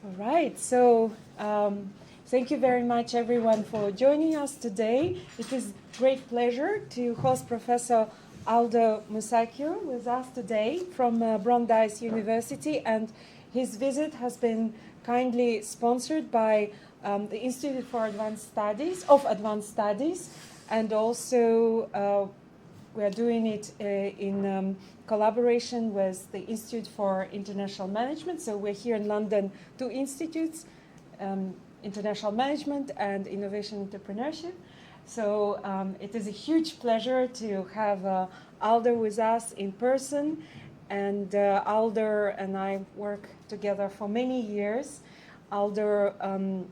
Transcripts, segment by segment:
All right, so thank you very much everyone for joining us today. It is a great pleasure to host Professor Aldo Musacchio with us today from Brandeis University, and his visit has been kindly sponsored by the Institute for Advanced Studies, and also we are doing it in collaboration with the Institute for International Management. So we're here in London, two institutes, International Management and Innovation Entrepreneurship. So it is a huge pleasure to have Aldo with us in person. And Aldo and I work together for many years. Aldo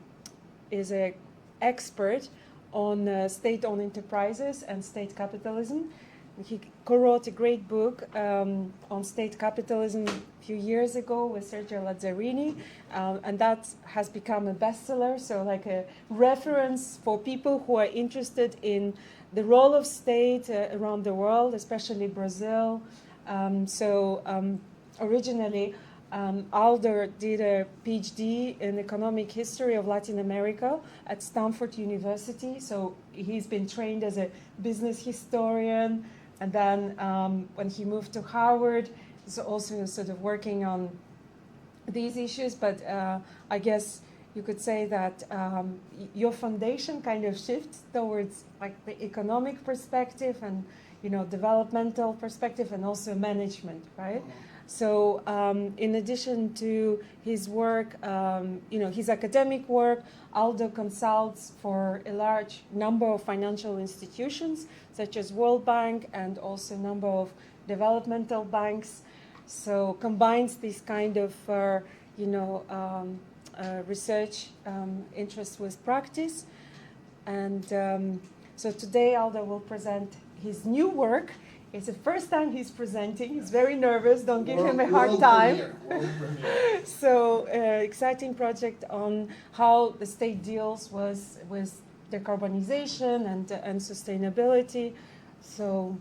is an expert on state-owned enterprises and state capitalism. He co-wrote a great book on state capitalism a few years ago with Sergio Lazzarini, and that has become a bestseller, so like a reference for people who are interested in the role of state around the world, especially Brazil. Originally, Aldo did a PhD in economic history of Latin America at Stanford University, so he's been trained as a business historian. And then when he moved to Harvard, he's also sort of working on these issues. But I guess you could say that your foundation kind of shifts towards like the economic perspective and developmental perspective and also management, right? So in addition to his work, his academic work, Aldo consults for a large number of financial institutions, such as World Bank and also a number of developmental banks. So combines this kind of, research interest with practice. And so today Aldo will present his new work. It's the first time he's presenting. He's very nervous. Don't give him a hard time. So, exciting project on how the state deals with decarbonization and sustainability. So,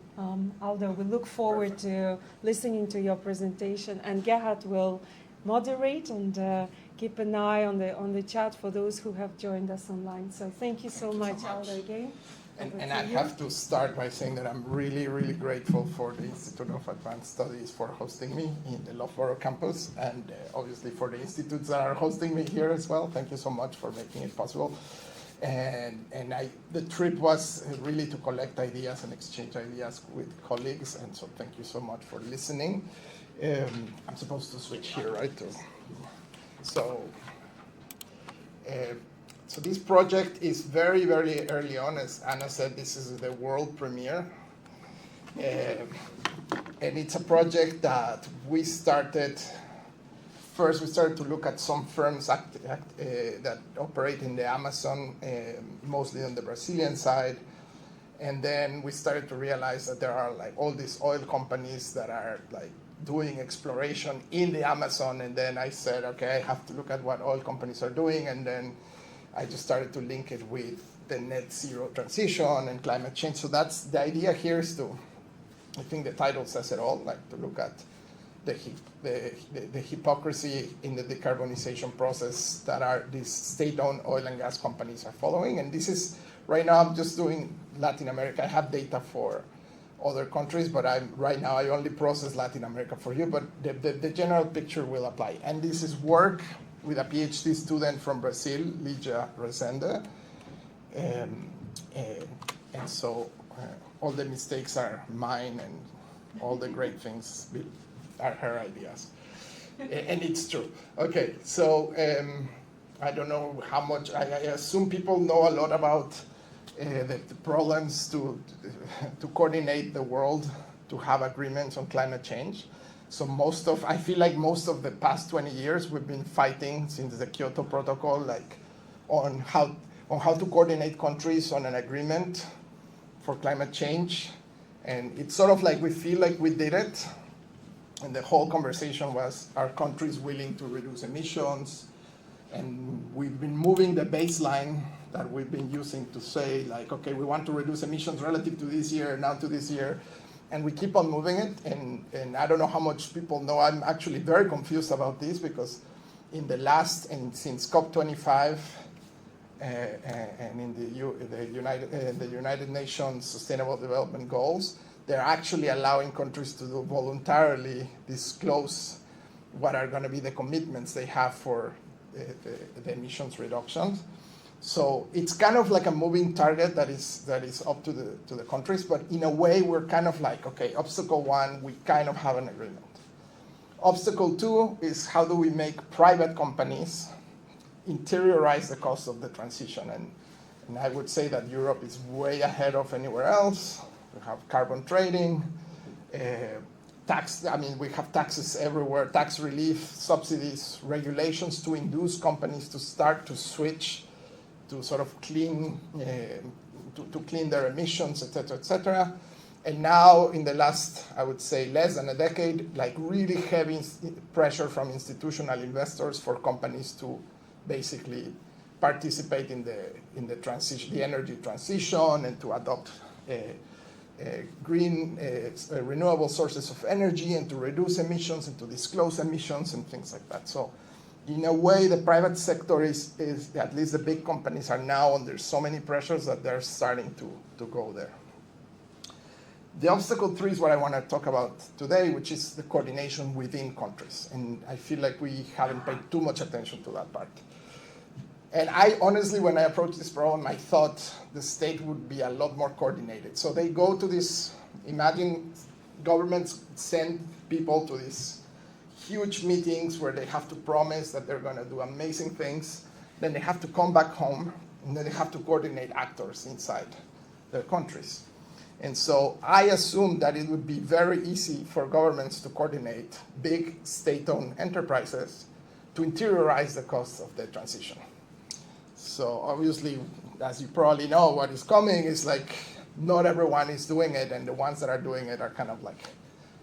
Aldo, we look forward to listening to your presentation. And Gerhard will moderate and keep an eye on the chat for those who have joined us online. So, thank you so much, Aldo, again. And I have to start by saying that I'm really, really grateful for the Institute of Advanced Studies for hosting me in the Loughborough campus, and obviously for the institutes that are hosting me here as well. Thank you so much for making it possible. And the trip was really to collect ideas and exchange ideas with colleagues, and so thank you so much for listening. I'm supposed to switch here, right? So this project is very, very early on. As Anna said, this is the world premiere. And it's a project that we started to look at some firms that operate in the Amazon, mostly on the Brazilian side. And then we started to realize that there are like all these oil companies that are like doing exploration in the Amazon. And then I said, okay, I have to look at what oil companies are doing. And then I just started to link it with the net zero transition and climate change. So that's the idea here is to, I think the title says it all, like to look at the hypocrisy in the decarbonization process that are these state-owned oil and gas companies are following. And this is, right now I'm just doing Latin America. I have data for other countries, but right now I only process Latin America for you, but the general picture will apply. And this is work with a PhD student from Brazil, Ligia Resende. And so all the mistakes are mine and all the great things are her ideas. And it's true. Okay, so I don't know how much, I assume people know a lot about the problems to coordinate the world to have agreements on climate change. So I feel like most of the past 20 years we've been fighting since the Kyoto Protocol, like on how to coordinate countries on an agreement for climate change. And it's sort of like we feel like we did it. And the whole conversation was, are countries willing to reduce emissions? And we've been moving the baseline that we've been using to say, like, okay, we want to reduce emissions relative to this year, now to this year. And we keep on moving it. And I don't know how much people know. I'm actually very confused about this because in the last, and since COP25 and in the United Nations Sustainable Development Goals, they're actually allowing countries to voluntarily disclose what are going to be the commitments they have for the emissions reductions. So it's kind of like a moving target that is up to the countries, but in a way we're kind of like, okay, obstacle one, we kind of have an agreement. Obstacle two is how do we make private companies interiorize the cost of the transition, and I would say that Europe is way ahead of anywhere else. We have carbon trading, we have taxes everywhere, tax relief, subsidies, regulations to induce companies to start to switch to sort of clean, to clean their emissions, et cetera, et cetera. And now in the last, I would say less than a decade, like really heavy pressure from institutional investors for companies to basically participate in the transition, the energy transition, and to adopt green, renewable sources of energy, and to reduce emissions, and to disclose emissions, and things like that. So in a way, the private sector is at least the big companies are now under so many pressures that they're starting to go there. The obstacle three is what I want to talk about today, which is the coordination within countries. And I feel like we haven't paid too much attention to that part. And I honestly, when I approached this problem, I thought the state would be a lot more coordinated. So they go to this, imagine governments send people to these huge meetings where they have to promise that they're going to do amazing things. Then they have to come back home, and then they have to coordinate actors inside their countries. And so I assumed that it would be very easy for governments to coordinate big state-owned enterprises to interiorize the costs of the transition. So obviously, as you probably know, what is coming is like not everyone is doing it, and the ones that are doing it are kind of like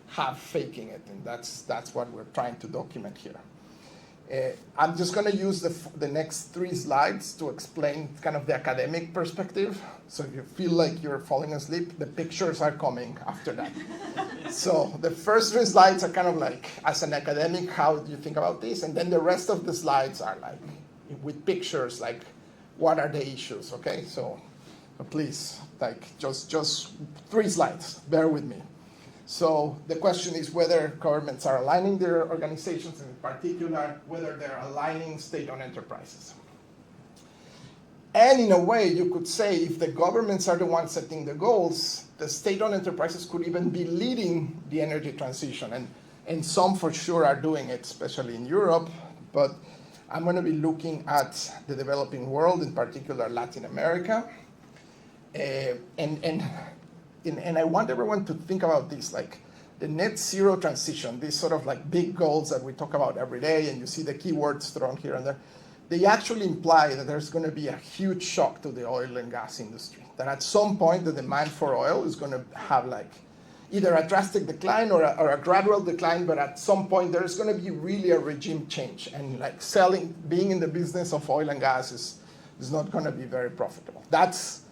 half faking it, and that's what we're trying to document here. I'm just going to use the next 3 slides to explain kind of the academic perspective. So if you feel like you're falling asleep, the pictures are coming after that. So the first 3 slides are kind of like, as an academic, how do you think about this? And then the rest of the slides are like, with pictures, like, what are the issues, okay? So please, like, just 3 slides, bear with me. So the question is whether governments are aligning their organizations, and in particular, whether they're aligning state-owned enterprises. And in a way, you could say if the governments are the ones setting the goals, the state-owned enterprises could even be leading the energy transition. And some for sure are doing it, especially in Europe. But I'm going to be looking at the developing world, in particular Latin America. And I want everyone to think about this, like the net zero transition, these sort of like big goals that we talk about every day, and you see the keywords thrown here and there, they actually imply that there's going to be a huge shock to the oil and gas industry, that at some point the demand for oil is going to have like either a drastic decline or a gradual decline, but at some point there's going to be really a regime change, and like being in the business of oil and gas is not going to be very profitable. That's,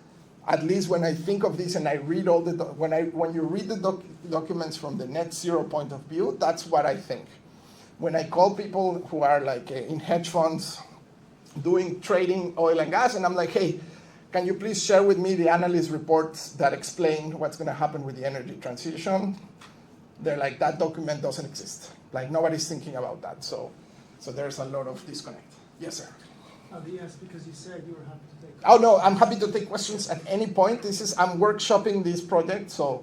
at least when I think of this and I read all the, when you read the documents from the net zero point of view, that's what I think. When I call people who are like in hedge funds doing trading oil and gas, and I'm like, hey, can you please share with me the analyst reports that explain what's going to happen with the energy transition? They're like, that document doesn't exist. Like, nobody's thinking about that. So there's a lot of disconnect. Yes, sir. Yes, because you said you were happy to take questions. Oh, no, I'm happy to take questions at any point. I'm workshopping this project, so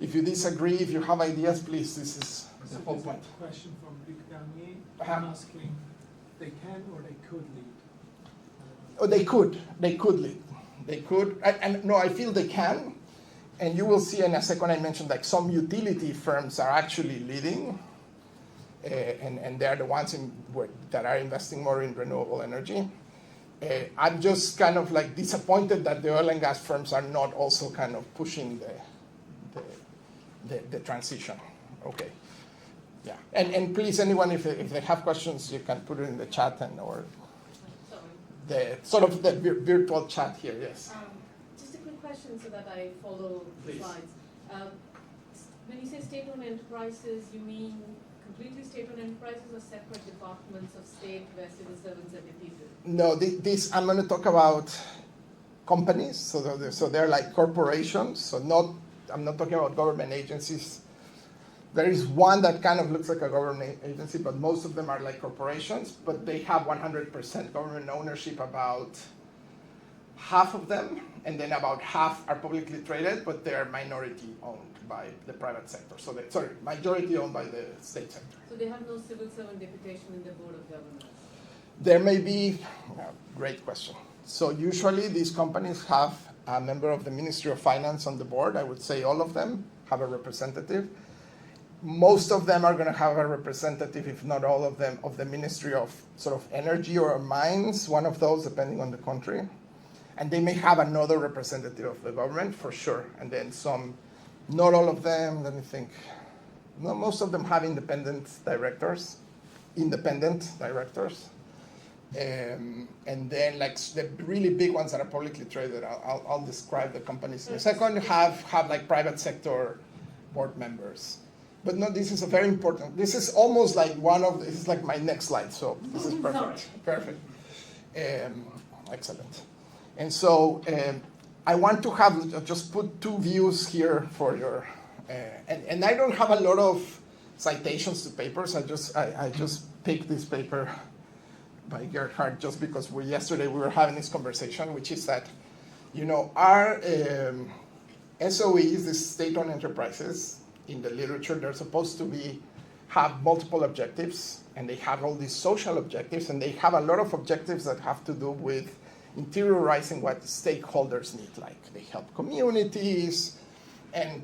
if you disagree, if you have ideas, please, this is the whole point. A question from Luc Garnier asking, they can or they could lead? Oh, they could lead. They could, and no, I feel they can, and you will see in a second, I mentioned like some utility firms are actually leading, and they're the ones that are investing more in renewable energy. I'm just kind of like disappointed that the oil and gas firms are not also kind of pushing the transition. Okay, yeah. And please, anyone, if they have questions, you can put it in the chat or the sort of the virtual chat here. Yes. Just a quick question so that I follow the slides. When you say state-owned enterprises, you mean completely state-owned enterprises or separate departments of state where civil servants are deputed? No, this I'm going to talk about companies. So they're like corporations. So I'm not talking about government agencies. There is one that kind of looks like a government agency, but most of them are like corporations. But they have 100% government ownership, about half of them, and then about half are publicly traded, but they're minority owned by the private sector. So majority owned by the state sector. So they have no civil servant deputation in the board of governors? There may be, great question. So usually these companies have a member of the Ministry of Finance on the board. I would say all of them have a representative. Most of them are going to have a representative, if not all of them, of the Ministry of sort of Energy or Mines, one of those, depending on the country. And they may have another representative of the government, for sure. And then some, not all of them, let me think. No, most of them have independent directors. And then like the really big ones that are publicly traded, I'll describe the companies in a second, have like private sector board members. But no, this is a very important, this is almost like this is like my next slide, so this is perfect. Perfect. Excellent. And so I want to have, just put two views here for your, and I don't have a lot of citations to papers, I just picked this paper by Gerhard just because yesterday we were having this conversation, which is that, our SOEs, the state-owned enterprises, in the literature, they're supposed to have multiple objectives, and they have all these social objectives, and they have a lot of objectives that have to do with interiorizing what stakeholders need, like they help communities, and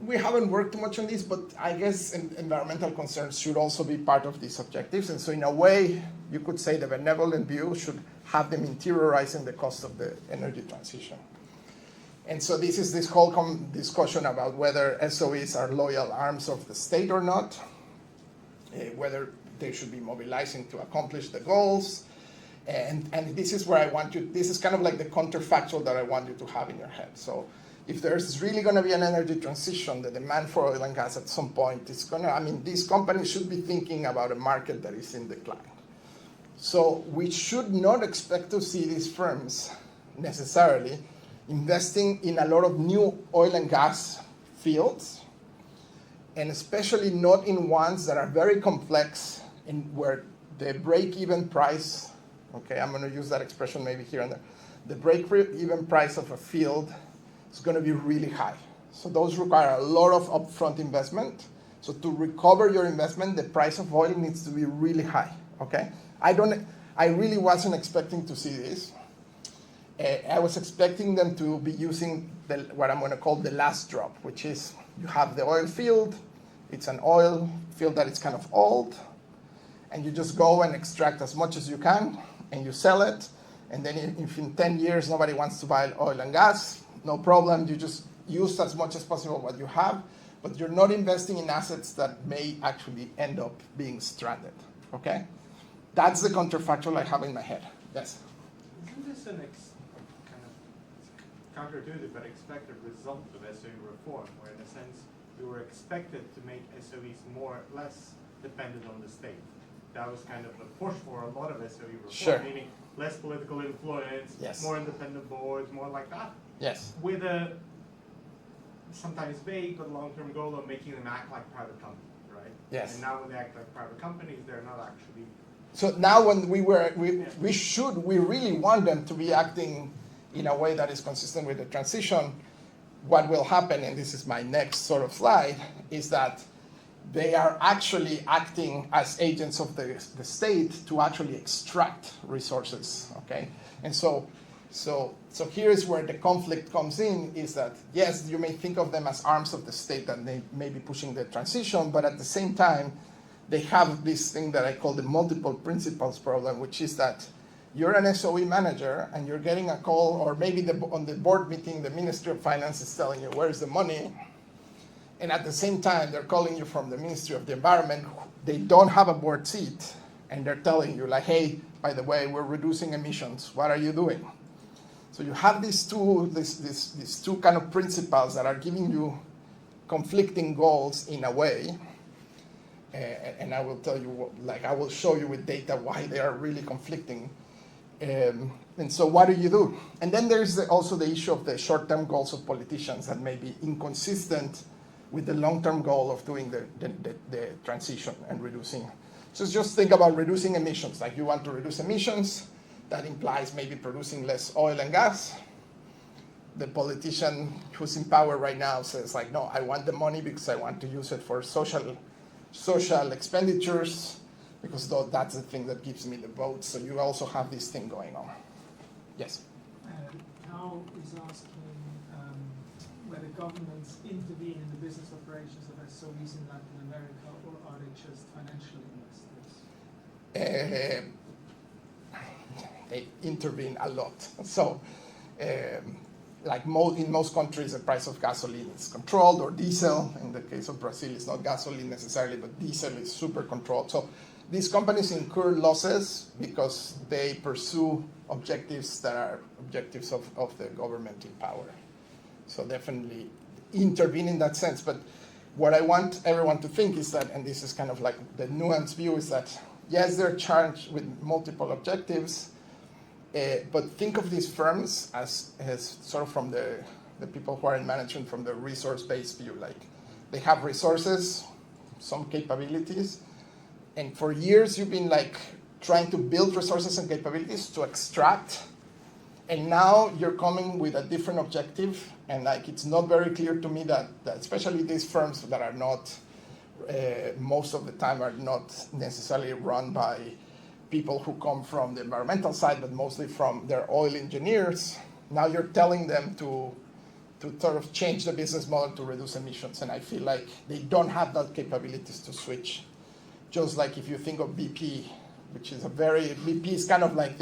we haven't worked too much on this, but I guess environmental concerns should also be part of these objectives, and so in a way, you could say the benevolent view should have them interiorizing the cost of the energy transition. And so this is this whole discussion about whether SOEs are loyal arms of the state or not, whether they should be mobilizing to accomplish the goals. And this is where this is kind of like the counterfactual that I want you to have in your head. So if there's really going to be an energy transition, the demand for oil and gas at some point is going to, these companies should be thinking about a market that is in decline. So we should not expect to see these firms necessarily investing in a lot of new oil and gas fields, and especially not in ones that are very complex and where the break-even price, okay, I'm going to use that expression maybe here and there, the break-even price of a field is going to be really high. So those require a lot of upfront investment. So to recover your investment, the price of oil needs to be really high, okay? I really wasn't expecting to see this. I was expecting them to be using what I'm going to call the last drop, which is you have the oil field, it's an oil field that is kind of old, and you just go and extract as much as you can, and you sell it, and then if in 10 years nobody wants to buy oil and gas, no problem, you just use as much as possible what you have, but you're not investing in assets that may actually end up being stranded, okay? That's the counterfactual I have in my head. Yes? Isn't this an counterintuitive but expected result of SOE reform, where in a sense we were expected to make SOEs less dependent on the state? That was kind of the push for a lot of SOE reform, sure. Meaning less political influence, yes. more independent boards, more like that. Yes. With a sometimes vague but long-term goal of making them act like private companies, right? Yes. And now when they act like private companies, they're not actually. So now when we really want them to be acting in a way that is consistent with the transition, what will happen, and this is my next sort of slide, is that they are actually acting as agents of the state to actually extract resources, okay? And so here is where the conflict comes in, is that, yes, you may think of them as arms of the state that they may be pushing the transition, but at the same time, they have this thing that I call the multiple principles problem, which is that you're an SOE manager and you're getting a call, or maybe on the board meeting, the Ministry of Finance is telling you, where's the money? And at the same time, they're calling you from the Ministry of the Environment. They don't have a board seat, and they're telling you, like, hey, by the way, we're reducing emissions. What are you doing? So you have these two kind of principles that are giving you conflicting goals in a way. And I will tell you, I will show you with data why they are really conflicting. And so what do? And then there's also the issue of the short-term goals of politicians that may be inconsistent with the long-term goal of doing the transition and reducing. So just think about reducing emissions. Like you want to reduce emissions, that implies maybe producing less oil and gas. The politician who's in power right now says like, no, I want the money because I want to use it for social expenditures, because that's the thing that gives me the vote. So you also have this thing going on. Yes? How is asking whether governments intervene in the business operations of SOEs in Latin America, or are they just financial investors? They intervene a lot. So, in most countries, the price of gasoline is controlled, or diesel. In the case of Brazil, it's not gasoline necessarily, but diesel is super controlled. So these companies incur losses because they pursue objectives that are objectives of the government in power. So definitely intervene in that sense. But what I want everyone to think is that, and this is kind of like the nuanced view, is that yes, they're charged with multiple objectives, but think of these firms as sort of from the people who are in management from the resource-based view. Like they have resources, some capabilities, and for years you've been like trying to build resources and capabilities to extract, and now you're coming with a different objective, and like it's not very clear to me that especially these firms that are not, most of the time are not necessarily run by people who come from the environmental side, but mostly from their oil engineers. Now you're telling them to sort of change the business model to reduce emissions, and I feel like they don't have that capabilities to switch. Just like if you think of BP, which is BP is kind of like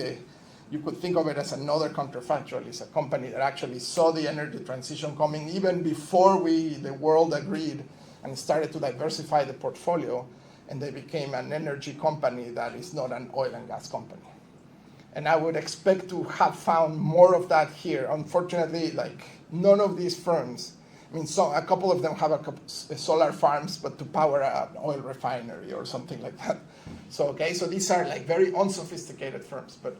you could think of it as another counterfactual. It's a company that actually saw the energy transition coming even before the world agreed and started to diversify the portfolio, and they became an energy company that is not an oil and gas company. And I would expect to have found more of that here. Unfortunately, like none of these firms, I mean, a couple of them have solar farms, but to power an oil refinery or something like that. So these are like very unsophisticated firms, but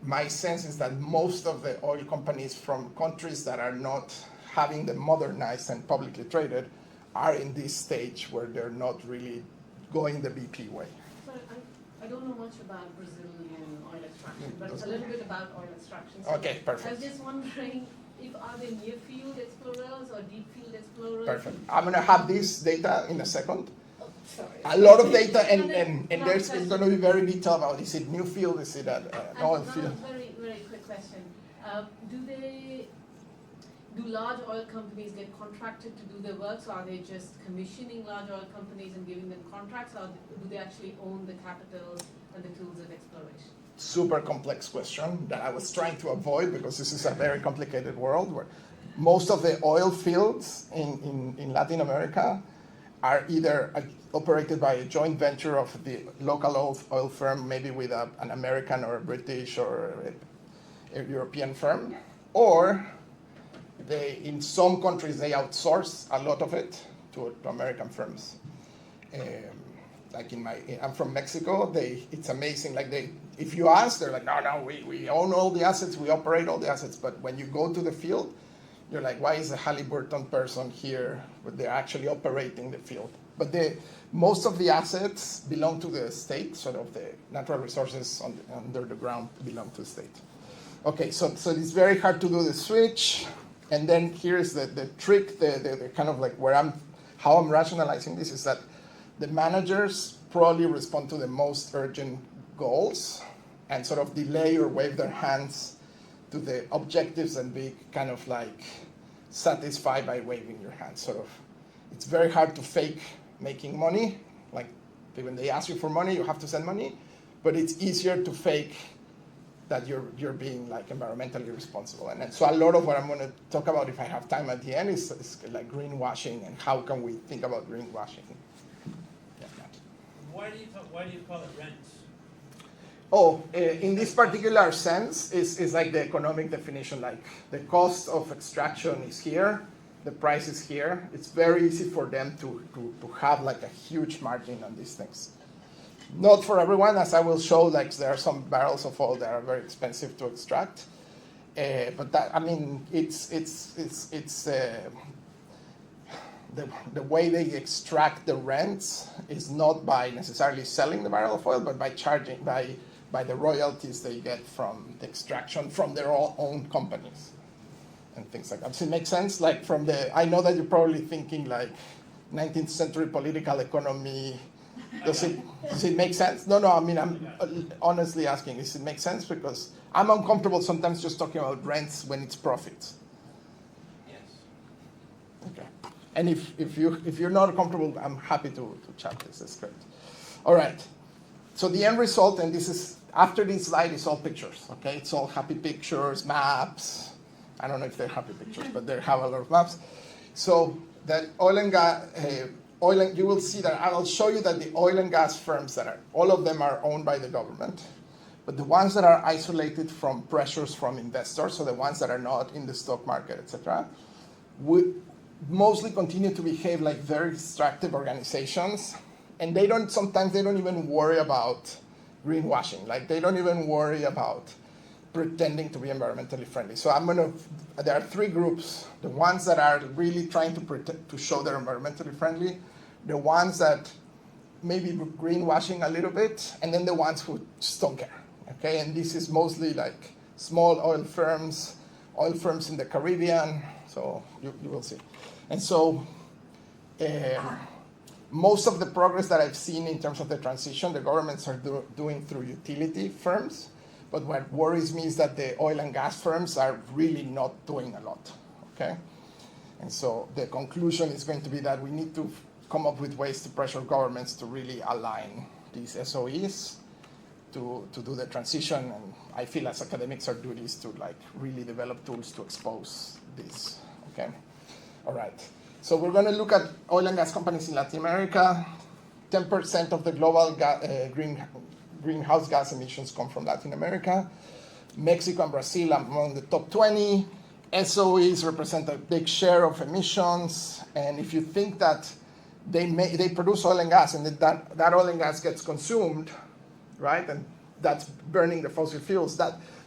my sense is that most of the oil companies from countries that are not having them modernized and publicly traded are in this stage where they're not really going the BP way. So I don't know much about Brazilian oil extraction, but a little bit about oil extraction. So Okay, perfect. I was just wondering, are they near field explorers or deep field explorers? Perfect. I'm going to have this data in a second. Oh, sorry. A lot of data, and it's going to be very detailed about, is it new field, is it an oil field? Very, very quick question. Do large oil companies get contracted to do their work, so are they just commissioning large oil companies and giving them contracts, or do they actually own the capital and the tools of exploration? Super complex question that I was trying to avoid, because this is a very complicated world where most of the oil fields in Latin America are either operated by a joint venture of the local oil firm, maybe with an American or a British or a European firm, or in some countries they outsource a lot of it to American firms. Like I'm from Mexico. It's amazing. Like if you ask, they're like, no, we own all the assets, we operate all the assets. But when you go to the field, you're like, why is a Halliburton person here? But they're actually operating the field. But most of the assets belong to the state. Sort of the natural resources under the ground belong to the state. Okay, so it's very hard to do the switch. And then here's the trick, the kind of like how I'm rationalizing this is that the managers probably respond to the most urgent goals and sort of delay or wave their hands to the objectives and be kind of like satisfied by waving your hands. Sort of, it's very hard to fake making money. Like when they ask you for money, you have to send money, but it's easier to fake that you're being like environmentally responsible. And so a lot of what I'm going to talk about, if I have time at the end, is like greenwashing and how can we think about greenwashing. Yeah, why do you call it rent? In this particular sense, is like the economic definition. Like the cost of extraction is here, the price is here. It's very easy for them to have like a huge margin on these things. Not for everyone, as I will show, like there are some barrels of oil that are very expensive to extract. But that, I mean, it's the way they extract the rents is not by necessarily selling the barrel of oil, but by charging, by the royalties they get from the extraction from their own companies and things like that. Does it make sense? Like from the, I know that you're probably thinking like 19th century political economy. Does it make sense? No, I mean, I'm honestly asking, does it make sense? Because I'm uncomfortable sometimes just talking about rents when it's profits. Yes. Okay. And if you're not comfortable, I'm happy to chat this. That's great. All right. So the end result, and this is, after this slide, is all pictures, okay? It's all happy pictures, maps. I don't know if they're happy pictures, but they have a lot of maps. So that oil and gas, you will see that, I'll show you that the oil and gas firms that are, all of them are owned by the government, but the ones that are isolated from pressures from investors, so the ones that are not in the stock market, etc., would mostly continue to behave like very extractive organizations, and sometimes they don't even worry about greenwashing. Like they don't even worry about pretending to be environmentally friendly. So there are three groups: the ones that are really trying to show they're environmentally friendly, the ones that maybe greenwashing a little bit, and then the ones who just don't care. Okay, and this is mostly like small oil firms in the Caribbean. So you will see. And so most of the progress that I've seen in terms of the transition, the governments are doing through utility firms. But what worries me is that the oil and gas firms are really not doing a lot, okay? And so the conclusion is going to be that we need to come up with ways to pressure governments to really align these SOEs to do the transition. And I feel as academics our duty is to like really develop tools to expose this, okay? All right, so we're gonna look at oil and gas companies in Latin America. 10% of the global greenhouse gas emissions come from Latin America. Mexico and Brazil are among the top 20. SOEs represent a big share of emissions. And if you think that they produce oil and gas and that oil and gas gets consumed, right? And that's burning the fossil fuels.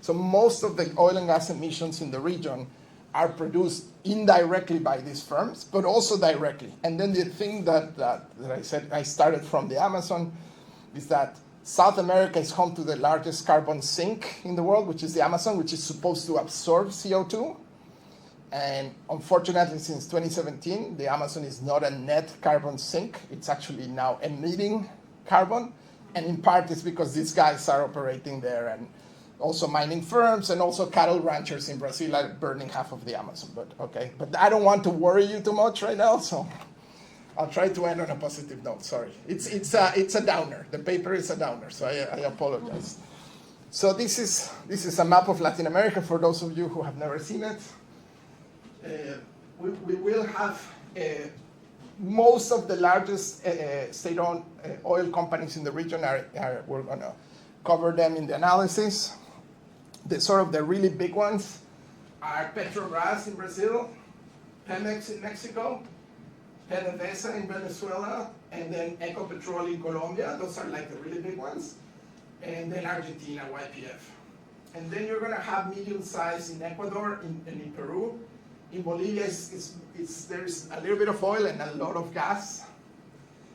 So most of the oil and gas emissions in the region are produced indirectly by these firms, but also directly. And then the thing that I said, I started from the Amazon, is that South America is home to the largest carbon sink in the world, which is the Amazon, which is supposed to absorb CO2. And unfortunately, since 2017, the Amazon is not a net carbon sink. It's actually now emitting carbon. And in part, it's because these guys are operating there, and also mining firms, and also cattle ranchers in Brazil are burning half of the Amazon. But okay, but I don't want to worry you too much right now, so I'll try to end on a positive note. Sorry, it's a downer. The paper is a downer, so I apologize. So this is a map of Latin America for those of you who have never seen it. We will have most of the largest state-owned oil companies in the region we're going to cover them in the analysis. The really big ones are Petrobras in Brazil, Pemex in Mexico, PDVSA in Venezuela, and then Ecopetrol in Colombia. Those are like the really big ones. And then Argentina, YPF. And then you're going to have medium size in Ecuador and in Peru. In Bolivia, there's a little bit of oil and a lot of gas.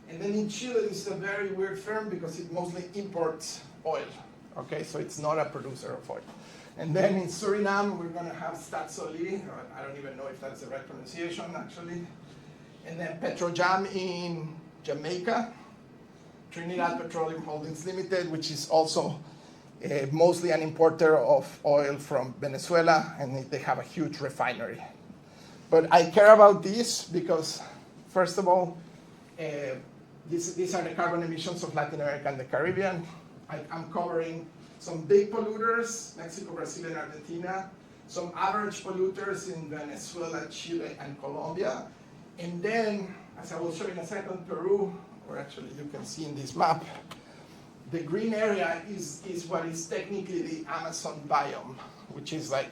And then in Chile, it's a very weird firm because it mostly imports oil. Okay, so it's not a producer of oil. And then in Suriname, we're going to have Staatsolie. I don't even know if that's the right pronunciation, actually. And then Petrojam in Jamaica, Trinidad Petroleum Holdings Limited, which is also mostly an importer of oil from Venezuela, and they have a huge refinery. But I care about this because, first of all, these are the carbon emissions of Latin America and the Caribbean. I'm covering some big polluters, Mexico, Brazil, and Argentina, some average polluters in Venezuela, Chile, and Colombia. And then, as I will show in a second, Peru, or actually you can see in this map, the green area is what is technically the Amazon biome, which is like,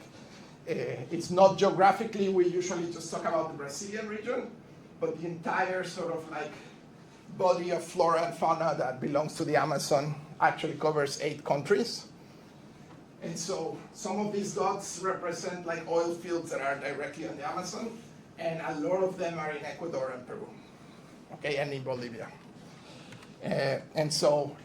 It's not geographically, we usually just talk about the Brazilian region, but the entire sort of like body of flora and fauna that belongs to the Amazon actually covers 8 countries. And so some of these dots represent like oil fields that are directly on the Amazon, and a lot of them are in Ecuador and Peru, okay, and in Bolivia. And so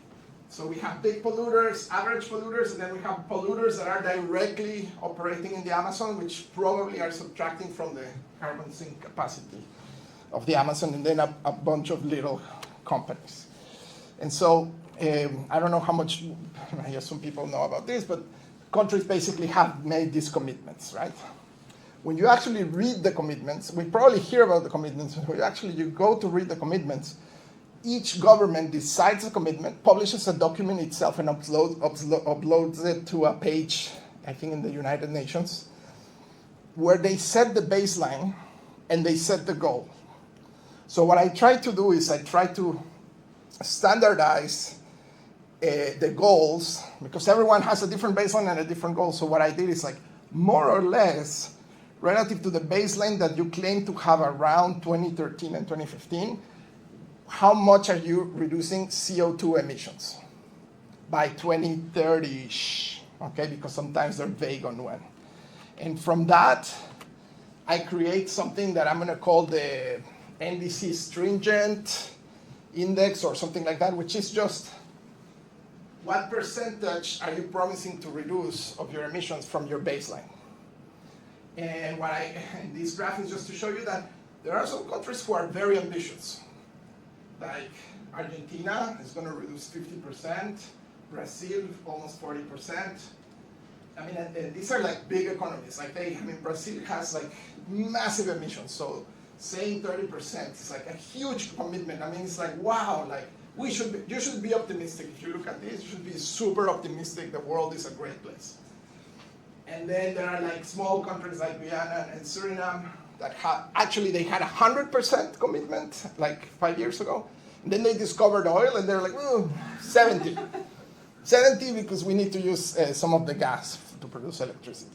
we have big polluters, average polluters, and then we have polluters that are directly operating in the Amazon, which probably are subtracting from the carbon sink capacity of the Amazon, and then a bunch of little companies. And so I don't know how much, I guess some people know about this, but countries basically have made these commitments, right? When you actually read the commitments, we probably hear about the commitments, when you go to read the commitments, each government decides the commitment, publishes a document itself, and uploads it to a page, I think in the United Nations, where they set the baseline and they set the goal. So what I try to do is I try to standardize the goals, because everyone has a different baseline and a different goal. So what I did is like more or less relative to the baseline that you claim to have around 2013 and 2015, how much are you reducing CO2 emissions by 2030-ish, okay? Because sometimes they're vague on when. And from that, I create something that I'm gonna call the NDC stringent index or something like that, which is just what percentage are you promising to reduce of your emissions from your baseline? And this graph is just to show you that there are some countries who are very ambitious. Like Argentina is going to reduce 50%, Brazil almost 40%. I mean, these are like big economies. Like Brazil has like massive emissions. So saying 30% is like a huge commitment. I mean, it's like, wow, like you should be optimistic. If you look at this, you should be super optimistic. The world is a great place. And then there are like small countries like Guyana and Suriname that they had 100% commitment like 5 years ago. And then they discovered oil and they're like, 70. 70 because we need to use some of the gas to produce electricity.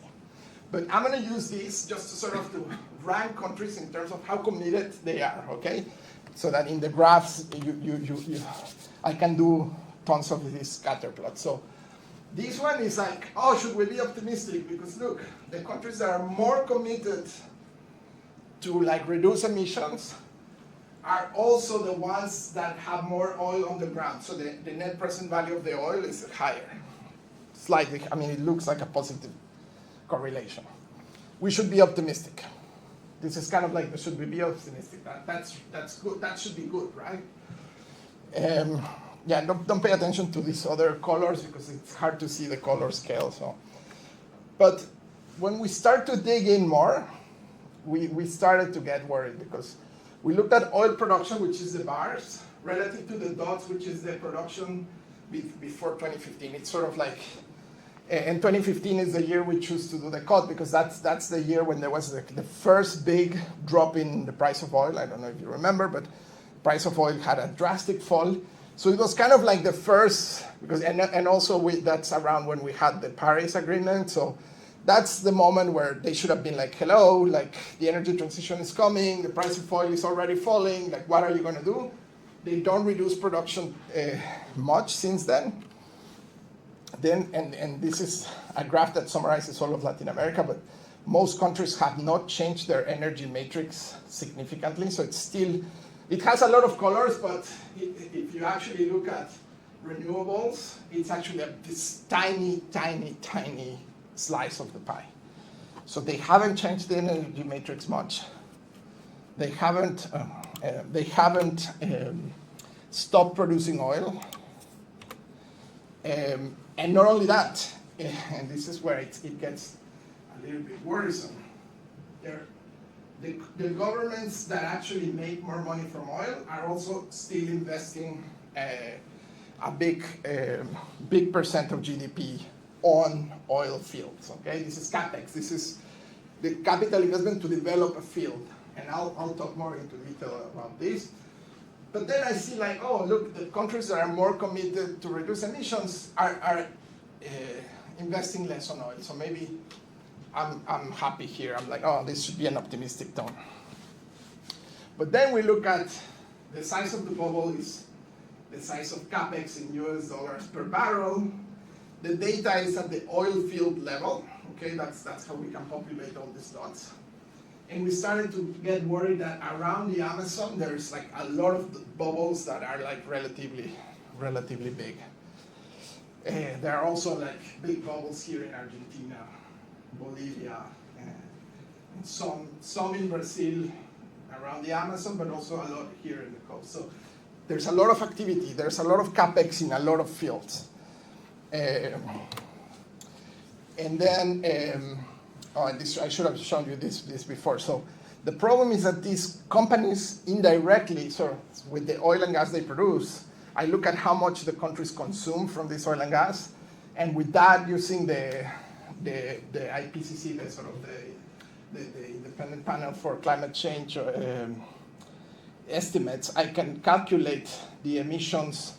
But I'm going to use these just to sort of to rank countries in terms of how committed they are, okay? So that in the graphs, I can do tons of these scatter plots. So this one is like, should we be optimistic? Because look, the countries that are more committed to like reduce emissions are also the ones that have more oil on the ground. So the net present value of the oil is higher. Slightly, I mean, it looks like a positive correlation. We should be optimistic. This is kind of like, should we be optimistic? That's good, that should be good, right? Yeah, don't pay attention to these other colors because it's hard to see the color scale. So, but when we start to dig in more, we started to get worried because we looked at oil production, which is the bars, relative to the dots, which is the production before 2015. It's sort of like, and 2015 is the year we choose to do the cut because that's the year when there was the first big drop in the price of oil. I don't know if you remember, but price of oil had a drastic fall. So it was kind of like the first, because and also that's around when we had the Paris Agreement. So that's the moment where they should have been like, hello, like the energy transition is coming, the price of oil is already falling, like what are you going to do? They don't reduce production much since then. And this is a graph that summarizes all of Latin America, but most countries have not changed their energy matrix significantly. So it's still, it has a lot of colors, but if you actually look at renewables, it's actually this tiny, tiny, tiny slice of the pie. So they haven't changed the energy matrix much. They haven't stopped producing oil. And not only that, and this is where it gets a little bit worrisome. The governments that actually make more money from oil are also still investing a big percent of GDP on oil fields. Okay, this is capex. This is the capital investment to develop a field, and I'll talk more into detail about this. But then I see like, oh, look, the countries that are more committed to reduce emissions are investing less on oil. So maybe I'm happy here. I'm like, oh, this should be an optimistic tone. But then we look at the size of the bubble is the size of capex in US dollars per barrel. The data is at the oil field level. Okay, that's how we can populate all these dots. And we started to get worried that around the Amazon, there's like a lot of bubbles that are like relatively big. There are also like big bubbles here in Argentina, Bolivia, and some in Brazil around the Amazon, but also a lot here in the coast. So there's a lot of activity. There's a lot of capex in a lot of fields. And then, I should have shown you this before. So the problem is that these companies indirectly, so with the oil and gas they produce, I look at how much the countries consume from this oil and gas, and with that, using the IPCC, the sort of the Independent Panel for Climate Change estimates, I can calculate the emissions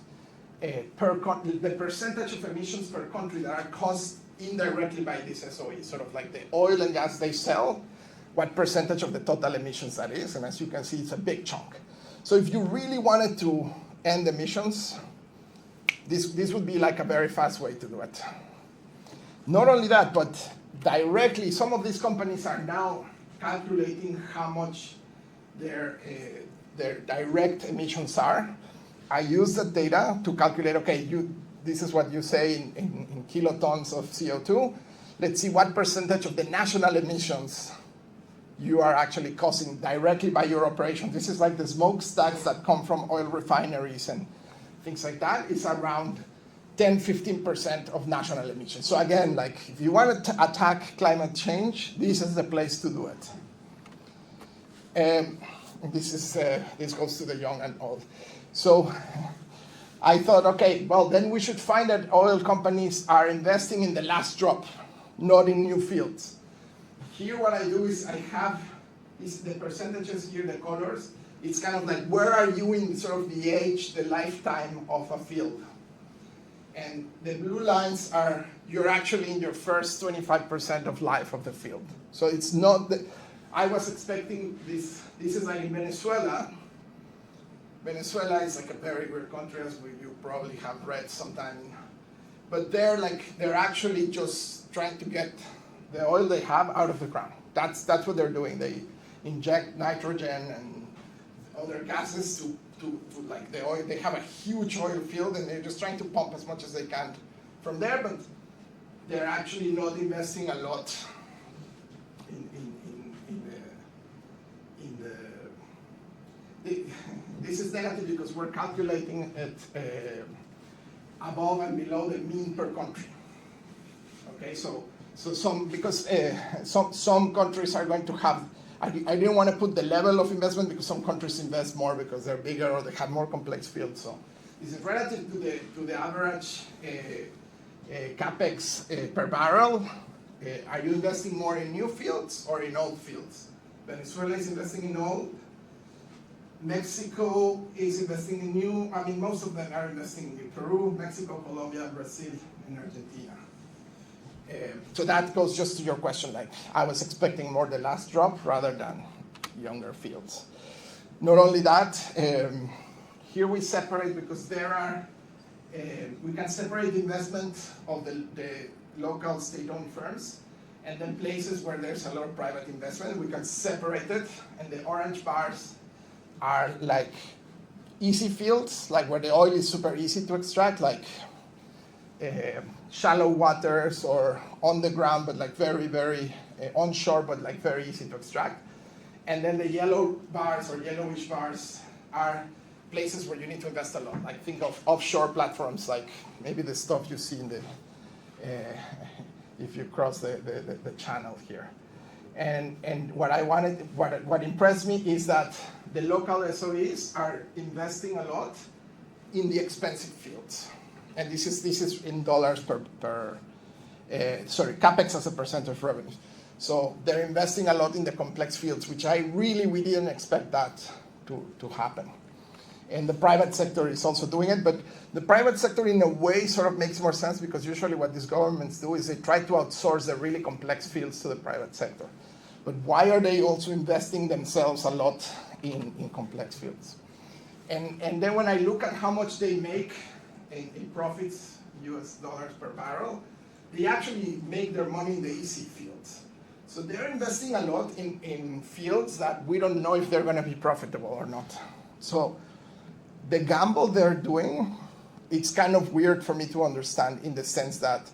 the percentage of emissions per country that are caused indirectly by this SOE, sort of like the oil and gas they sell, what percentage of the total emissions that is, and as you can see, it's a big chunk. So if you really wanted to end emissions, this would be like a very fast way to do it. Not only that, but directly, some of these companies are now calculating how much their direct emissions are. I use the data to calculate, okay, this is what you say in kilotons of CO2. Let's see what percentage of the national emissions you are actually causing directly by your operation. This is like the smokestacks that come from oil refineries and things like that. It's around 10-15% of national emissions. So again, like if you want to attack climate change, this is the place to do it. This goes to the young and old. So I thought, okay, well, then we should find that oil companies are investing in the last drop, not in new fields. Here what I do is I have the percentages here, the colors. It's kind of like where are you in sort of the age, the lifetime of a field. And the blue lines are, you're actually in your first 25% of life of the field. So it's not, I was expecting this is like in Venezuela. Venezuela is like a very weird country, as you probably have read sometime. But they're actually just trying to get the oil they have out of the ground. That's what they're doing. They inject nitrogen and other gases to like the oil. They have a huge oil field and they're just trying to pump as much as they can from there, but they're actually not investing a lot this is negative because we're calculating it above and below the mean per country. Okay, so some countries are going to have. I didn't want to put the level of investment because some countries invest more because they're bigger or they have more complex fields. So this is relative to the average capex per barrel. Are you investing more in new fields or in old fields? Venezuela is investing in old. Mexico is investing in new. I mean, most of them are investing in Peru, Mexico, Colombia, Brazil, and Argentina. So that goes just to your question, like I was expecting more the last drop rather than younger fields. Not only that, here we separate because there are, we can separate the investment of the local state-owned firms and then places where there's a lot of private investment. We can separate it, and the orange bars are like easy fields, like where the oil is super easy to extract, like shallow waters or on the ground, but like very, very onshore, but like very easy to extract. And then the yellow bars or yellowish bars are places where you need to invest a lot. Like think of offshore platforms, like maybe the stuff you see in the, if you cross the channel here. And what impressed me is that the local SOEs are investing a lot in the expensive fields. And this is in dollars capex as a percent of revenue. So they're investing a lot in the complex fields, which we didn't expect that to happen. And the private sector is also doing it, but the private sector in a way sort of makes more sense because usually what these governments do is they try to outsource the really complex fields to the private sector. But why are they also investing themselves a lot in complex fields? And then when I look at how much they make in profits, US dollars per barrel, they actually make their money in the easy fields. So they're investing a lot in fields that we don't know if they're going to be profitable or not. So the gamble they're doing, it's kind of weird for me to understand in the sense that,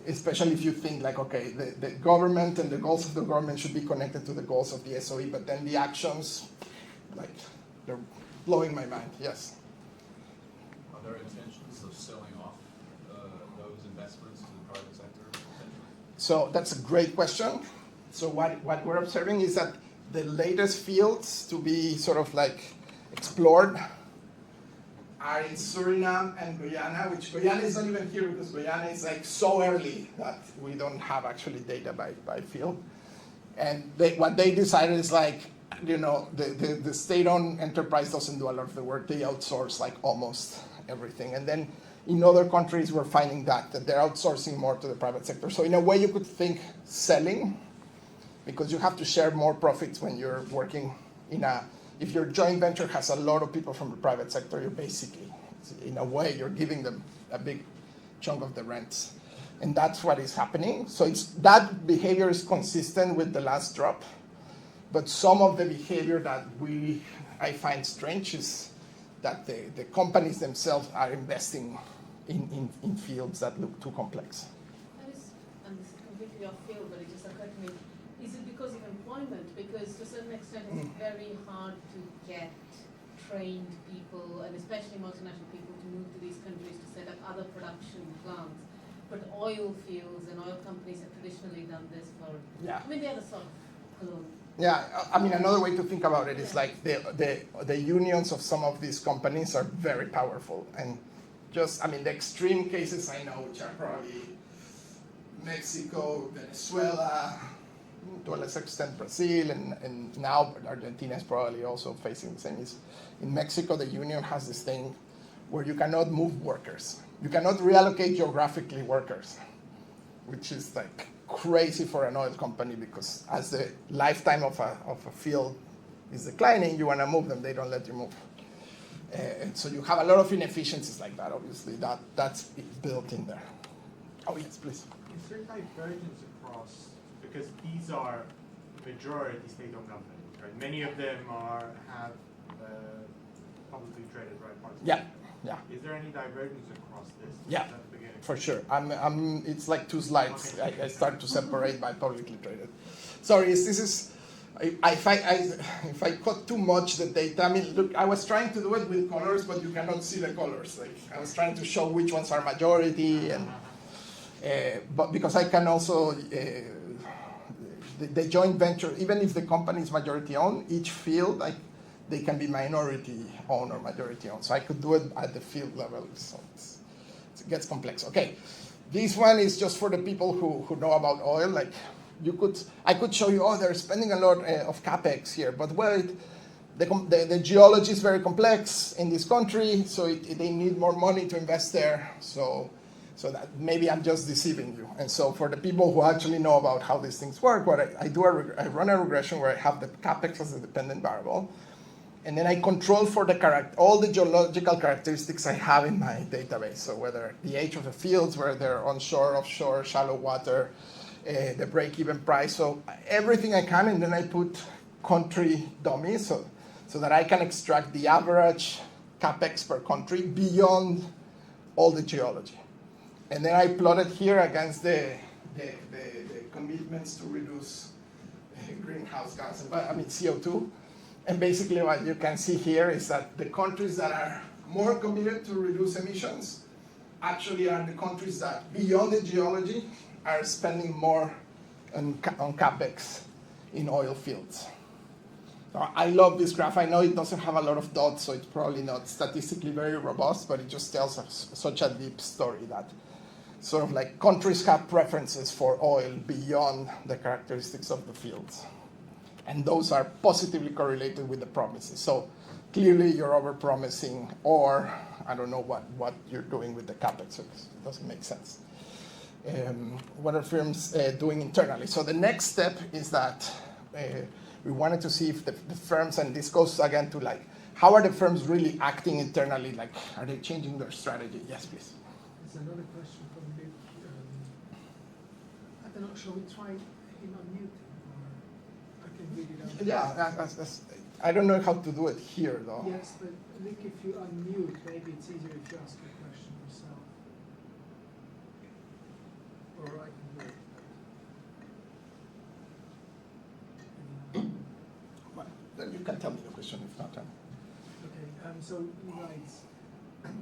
especially if you think like, okay, the government and the goals of the government should be connected to the goals of the SOE, but then the actions, like, they're blowing my mind, yes. Are there intentions of selling off those investments to the private sector? So that's a great question. So what we're observing is that the latest fields to be sort of like explored are in Suriname and Guyana, which Guyana is not even here because Guyana is like so early that we don't have actually data by field. And what they decided is like, you know, the state-owned enterprise doesn't do a lot of the work. They outsource like almost everything. And then in other countries, we're finding that they're outsourcing more to the private sector. So in a way, you could think selling, because you have to share more profits when you're working if your joint venture has a lot of people from the private sector, you're basically, in a way, you're giving them a big chunk of the rents. And that's what is happening. So that behavior is consistent with the last drop. But some of the behavior that I find strange is that the companies themselves are investing in fields that look too complex. And this is completely off field, but it just occurred to me, is it because of employment? Because to a certain extent it's very hard to get trained people, and especially multinational people, to move to these countries to set up other production plants. But oil fields and oil companies have traditionally done this for, Yeah. I mean, they're the sort of colonial. Yeah, I mean, another way to think about it is like the unions of some of these companies are very powerful. And just, I mean, the extreme cases I know, which are probably Mexico, Venezuela, to a lesser extent Brazil, and now Argentina is probably also facing the same. In Mexico, the union has this thing where you cannot move workers. You cannot reallocate geographically workers, which is like crazy for an oil company, because as the lifetime of a field is declining, you want to move them, they don't let you move. And so you have a lot of inefficiencies like that, obviously, that's built in there. Oh, yes, please. Is there divergence across, because these are majority state-owned companies, right? Many of them have publicly traded, right? Parts of Yeah, it. yeah. Is there any divergence across this? Yeah. At the beginning? For sure. It's like two slides. Okay. I start to separate by publicly traded. Sorry, if I cut too much the data, I mean, look, I was trying to do it with colors, but you cannot see the colors. Like, I was trying to show which ones are majority, and but because I can also, the joint venture, even if the company is majority owned, each field, they can be minority owned or majority owned. So I could do it at the field level. So it gets complex. Okay, this one is just for the people who know about oil. Like, I could show you, they're spending a lot of capex here, but well, the geology is very complex in this country, so they need more money to invest there. So that maybe I'm just deceiving you. And so for the people who actually know about how these things work, what I do, I run a regression where I have the capex as a dependent variable, and then I control for all the geological characteristics I have in my database. So whether the age of the fields, whether they're onshore, offshore, shallow water, the break-even price, so everything I can, and then I put country dummies so that I can extract the average capex per country beyond all the geology. And then I plot it here against the commitments to reduce greenhouse gas, CO2. And basically what you can see here is that the countries that are more committed to reduce emissions actually are the countries that, beyond the geology, are spending more on capex in oil fields. So I love this graph. I know it doesn't have a lot of dots, so it's probably not statistically very robust, but it just tells us such a deep story that sort of like countries have preferences for oil beyond the characteristics of the fields. And those are positively correlated with the promises. So clearly you're over-promising, or I don't know what you're doing with the capex. So it doesn't make sense. What are firms doing internally? So the next step is that we wanted to see if the firms, and this goes again to like, how are the firms really acting internally? Like, are they changing their strategy? Yes, please. There's another question from Luke. I don't know, shall we try him unmuting? Or I can read it out. Yeah, I don't know how to do it here, though. Yes, but Luke, if you unmute, maybe it's easier if you ask your question yourself. Or I can do it. Well, then you can tell me the question if not. Okay, so he writes,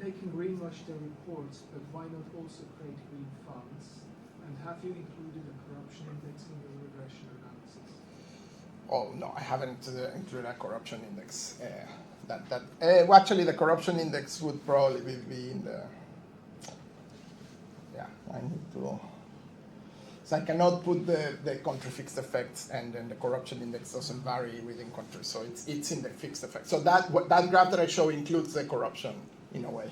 they can greenwash their reports, but why not also create green funds? And have you included a corruption index in your regression analysis? Oh, no, I haven't included a corruption index. Well, actually, the corruption index would probably be in the... Yeah, I need to... So I cannot put the country fixed effects, and then the corruption index doesn't vary within countries. So it's in the fixed effect. So that graph that I show includes the corruption in a way.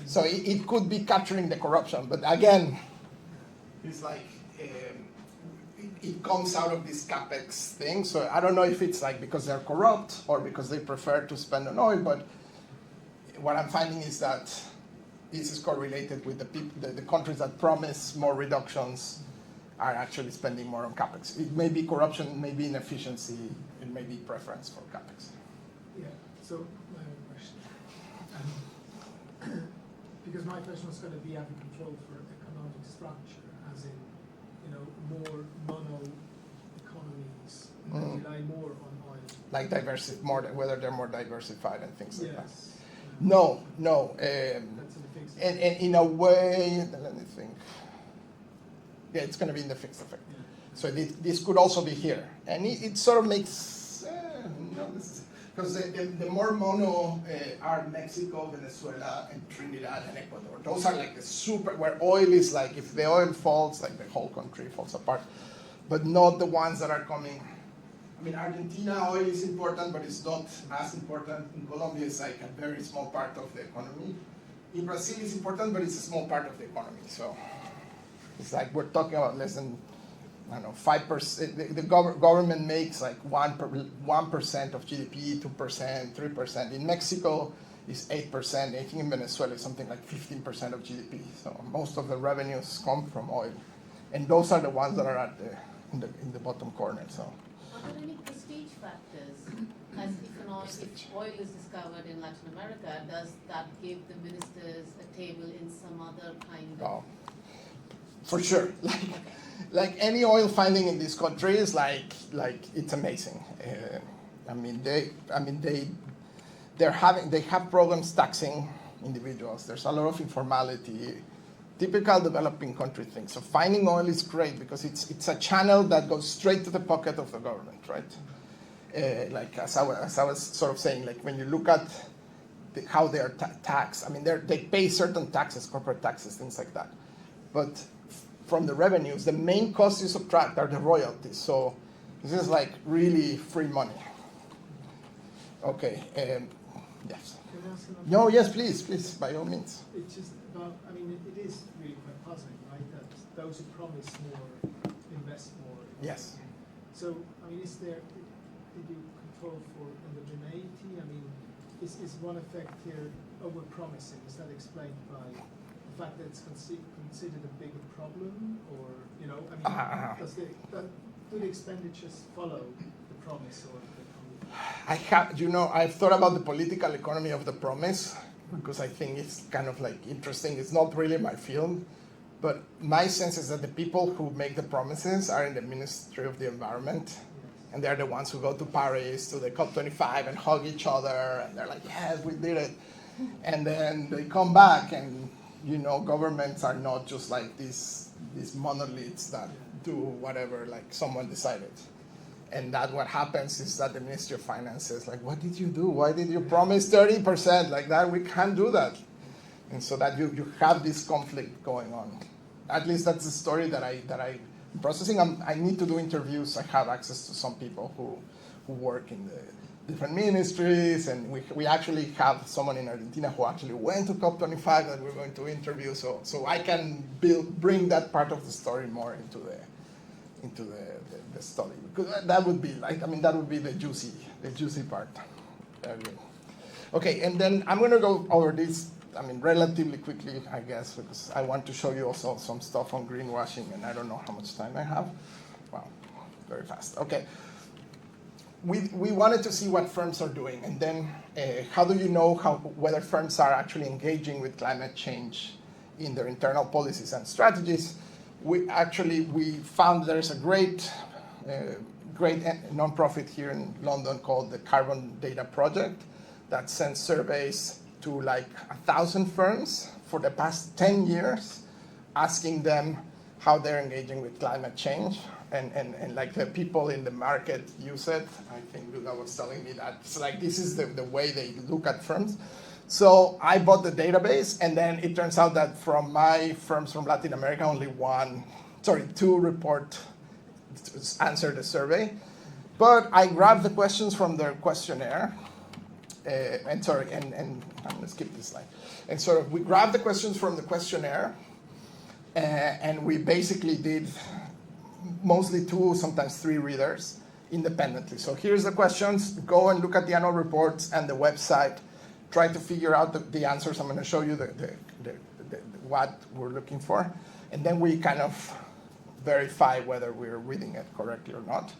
So it could be capturing the corruption, but again, it's like it comes out of this capex thing. So I don't know if it's like because they're corrupt or because they prefer to spend on oil, but what I'm finding is that this is correlated with the countries that promise more reductions are actually spending more on capex. It may be corruption, it may be inefficiency, it may be preference for capex. Yeah, so my question, because my question was going to be having control for economic structure, as in, more mono economies that rely more on oil. Like whether they're more diversified and things like that. Yes. No. That's in the fixed And in a way, let me think. Yeah, it's going to be in the fixed effect. Yeah. So this could also be here. And it sort of makes, because the more mono are Mexico, Venezuela, and Trinidad and Ecuador. Those are like the super, where oil is like, if the oil falls, like the whole country falls apart. But not the ones that are coming. I mean, Argentina oil is important, but it's not as important. In Colombia, it's like a very small part of the economy. In Brazil, it's important, but it's a small part of the economy. So it's like we're talking about less than, I don't know, 5%. The government makes like 1% of GDP, 2%, 3%. In Mexico, it's 8%. I think in Venezuela, it's something like 15% of GDP. So most of the revenues come from oil, and those are the ones that are in the bottom corner. So. Are there any prestige factors? As if oil is discovered in Latin America, does that give the ministers a table in some other kind of... Oh, for sure. Like any oil finding in this country is like it's amazing. They have problems taxing individuals. There's a lot of informality. Typical developing country thing. So finding oil is great because it's a channel that goes straight to the pocket of the government, right? Like as I was sort of saying, like when you look at how they are taxed, I mean they pay certain taxes, corporate taxes, things like that. But from the revenues, the main costs you subtract are the royalties. So this is like really free money. Okay. Yes. Can I ask another No. Yes, please, by all means. It's just about, it is really quite puzzling, right? That those who promise more invest more. Yes. So, did you control for indigeneity? Is one effect here over-promising? Is that explained by the fact that it's considered a bigger problem? Or, do the expenditures follow the promise or the I've thought about the political economy of the promise because I think it's kind of like interesting. It's not really my field, but my sense is that the people who make the promises are in the Ministry of the Environment, and they're the ones who go to Paris, to the COP25 and hug each other, and they're like, yes, we did it. And then they come back and, governments are not just like these monoliths that do whatever, like someone decided. And that what happens is that the Ministry of Finance says, like, what did you do? Why did you promise 30% like that? We can't do that. And so that you have this conflict going on. At least that's the story that I processing. I need to do interviews. I have access to some people who work in the different ministries, and we actually have someone in Argentina who actually went to COP25 that we're going to interview, so I can bring that part of the story more into the study, because that would be like, that would be the juicy part. Okay, and then I'm going to go over this, relatively quickly, I guess, because I want to show you also some stuff on greenwashing, and I don't know how much time I have. Wow, very fast. Okay. We wanted to see what firms are doing, and then how do you know whether firms are actually engaging with climate change in their internal policies and strategies? We found there's a great nonprofit here in London called the Carbon Data Project that sends surveys to like 1,000 firms for the past 10 years, asking them how they're engaging with climate change. And like the people in the market use it. I think Luca was telling me that. It's like this is the way they look at firms. So I bought the database, and then it turns out that from my firms from Latin America, only two answered the survey. But I grabbed the questions from their questionnaire. I'm going to skip this slide. And so we grabbed the questions from the questionnaire, and we basically did mostly 2, sometimes 3 readers independently. So here's the questions. Go and look at the annual reports and the website. Try to figure out the answers. I'm going to show you what we're looking for. And then we kind of verify whether we're reading it correctly or not.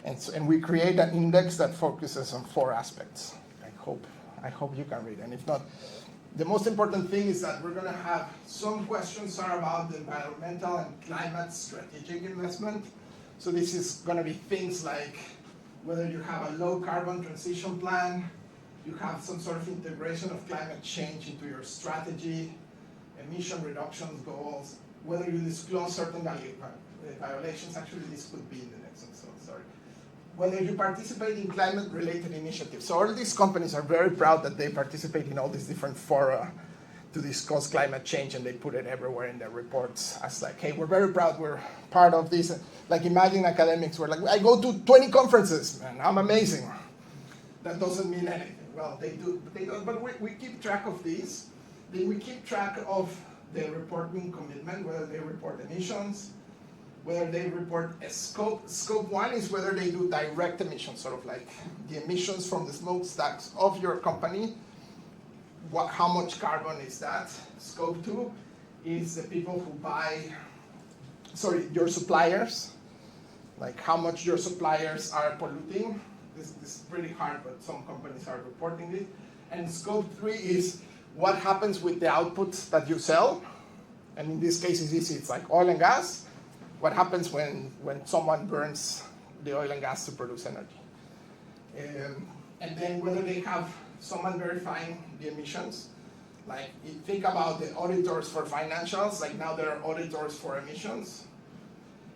And we create an index that focuses on 4 aspects. I hope you can read. And if not, the most important thing is that we're going to have some questions are about the environmental and climate strategic investment. So this is going to be things like whether you have a low carbon transition plan, you have some sort of integration of climate change into your strategy, emission reduction goals, whether you disclose certain violations. Actually, this could be in the next one, so sorry. Whether you participate in climate-related initiatives. So all these companies are very proud that they participate in all these different fora to discuss climate change, and they put it everywhere in their reports as like, hey, we're very proud, we're part of this. Like imagine academics were like, I go to 20 conferences, man, I'm amazing. That doesn't mean anything. Well, they do, but we keep track of these. Then we keep track of the reporting commitment, whether they report emissions, whether they report a scope. Scope 1 is whether they do direct emissions, sort of like the emissions from the smokestacks of your company. How much carbon is that? Scope 2 is the people who buy, your suppliers, like how much your suppliers are polluting. This is pretty hard, but some companies are reporting it. And scope 3 is what happens with the outputs that you sell. And in this case, it's easy. It's like oil and gas. What happens when someone burns the oil and gas to produce energy. And then whether they have someone verifying the emissions. Like, you think about the auditors for financials, like now there are auditors for emissions.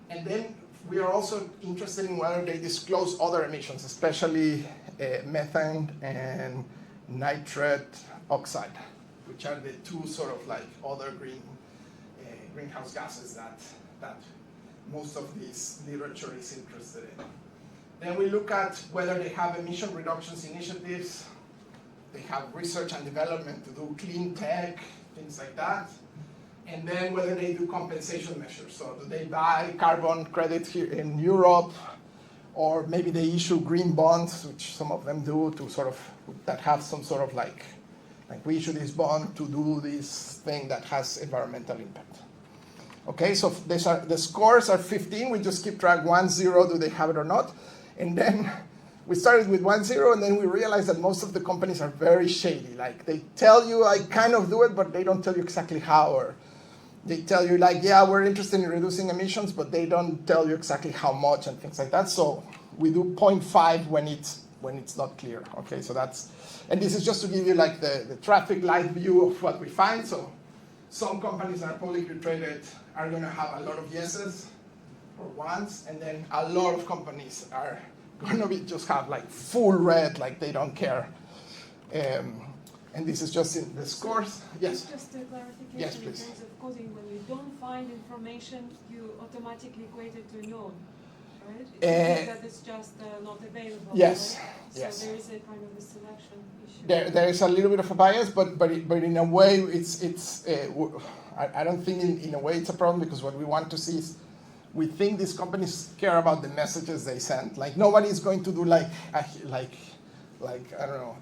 And then we are also interested in whether they disclose other emissions, especially methane and nitrate oxide, which are the 2 sort of like other greenhouse gases that most of this literature is interested in. Then we look at whether they have emission reductions initiatives, they have research and development to do clean tech, things like that. And then whether they do compensation measures. So do they buy carbon credits here in Europe, or maybe they issue green bonds, which some of them do, to sort of, that have some sort of like we issue this bond to do this thing that has environmental impact. Okay, so the scores are 15. We just keep track 1, 0, do they have it or not? And then we started with 1, 0, and then we realized that most of the companies are very shady. Like they tell you, I kind of do it, but they don't tell you exactly how. Or they tell you like, yeah, we're interested in reducing emissions, but they don't tell you exactly how much and things like that. So we do 0.5 when it's not clear. Okay, so and this is just to give you like the traffic light view of what we find. So some companies that are publicly traded are going to have a lot of yeses or ones, and then a lot of companies are going to just have like full red, like they don't care. And And this is just in the scores. Yes. Just a clarification Yes, in please. terms of coding. When you don't find information, you automatically equate it to none, right? It means that it's just not available. Yes, Right? yes. So there is a kind of a selection issue. There is a little bit of a bias, but in a way, I don't think in a way it's a problem, because what we want to see is, we think these companies care about the messages they send. Like, nobody's going to do like I don't know,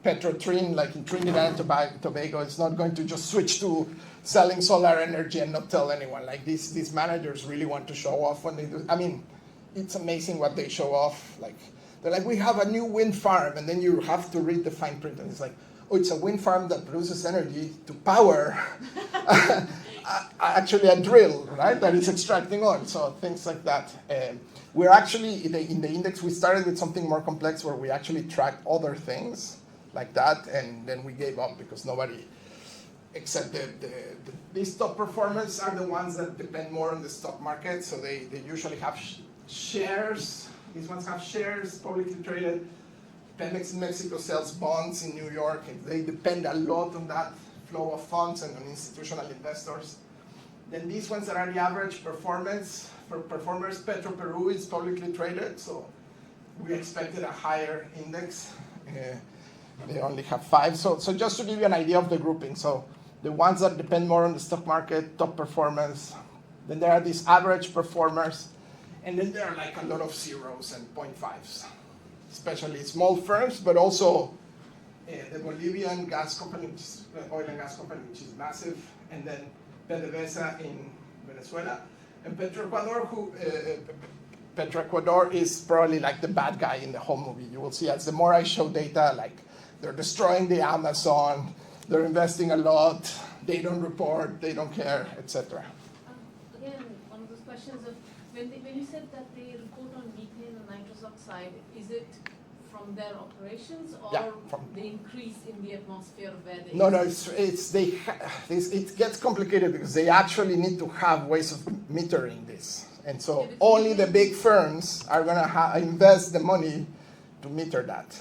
Petrotrin, like in Trinidad and Tobago. It's not going to just switch to selling solar energy and not tell anyone. Like, these managers really want to show off when they do. I mean, it's amazing what they show off. Like, they're like, we have a new wind farm, and then you have to read the fine print, and it's like, oh, it's a wind farm that produces energy to power actually a drill, right, that is extracting oil. So things like that. We're actually, in the index, we started with something more complex where we actually tracked other things like that, and then we gave up because nobody, except these top performers are the ones that depend more on the stock market, so they usually have shares. These ones have shares, publicly traded. Pemex in Mexico sells bonds in New York, and they depend a lot on that flow of funds and on institutional investors. Then these ones that are the average performance, for performers, Peru is publicly traded, so we expected a higher index. They only have 5. So just to give you an idea of the grouping, so the ones that depend more on the stock market, top performance, then there are these average performers, and then there are like a lot of zeros and 0.5s, especially small firms, but also the Bolivian gas company, which is oil and gas company, which is massive, and then PDVSA in Venezuela, and Petroecuador is probably like the bad guy in the whole movie. You will see as the more I show data, like they're destroying the Amazon, they're investing a lot, they don't report, they don't care, etc. Again, one of those questions of when you said that they report on methane and nitrous oxide, is it from their operations or Yeah, the increase in the atmosphere where they? No, it gets complicated because they actually need to have ways of metering this, and so Yeah, only the big firms are gonna invest the money to meter that.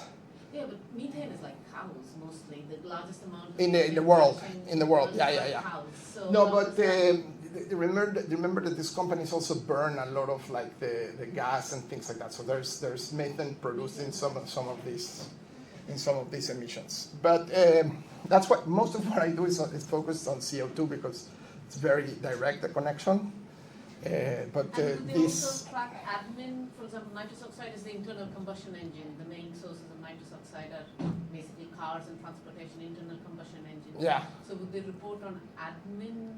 Yeah, but methane is like cows mostly, the largest amount of In the methane world, production in the world, runs by yeah. cows. So No, how but does that- remember that these companies also burn a lot of like the gas and things like that. So there's methane produced in some of these emissions. But that's what most of what I do is focused on CO2 because it's very direct, the connection. But and do they this. also track admin? For example, nitrous oxide is the internal combustion engine. The main sources of nitrous oxide are basically cars and transportation, internal combustion engines. Yeah. So would they report on admin?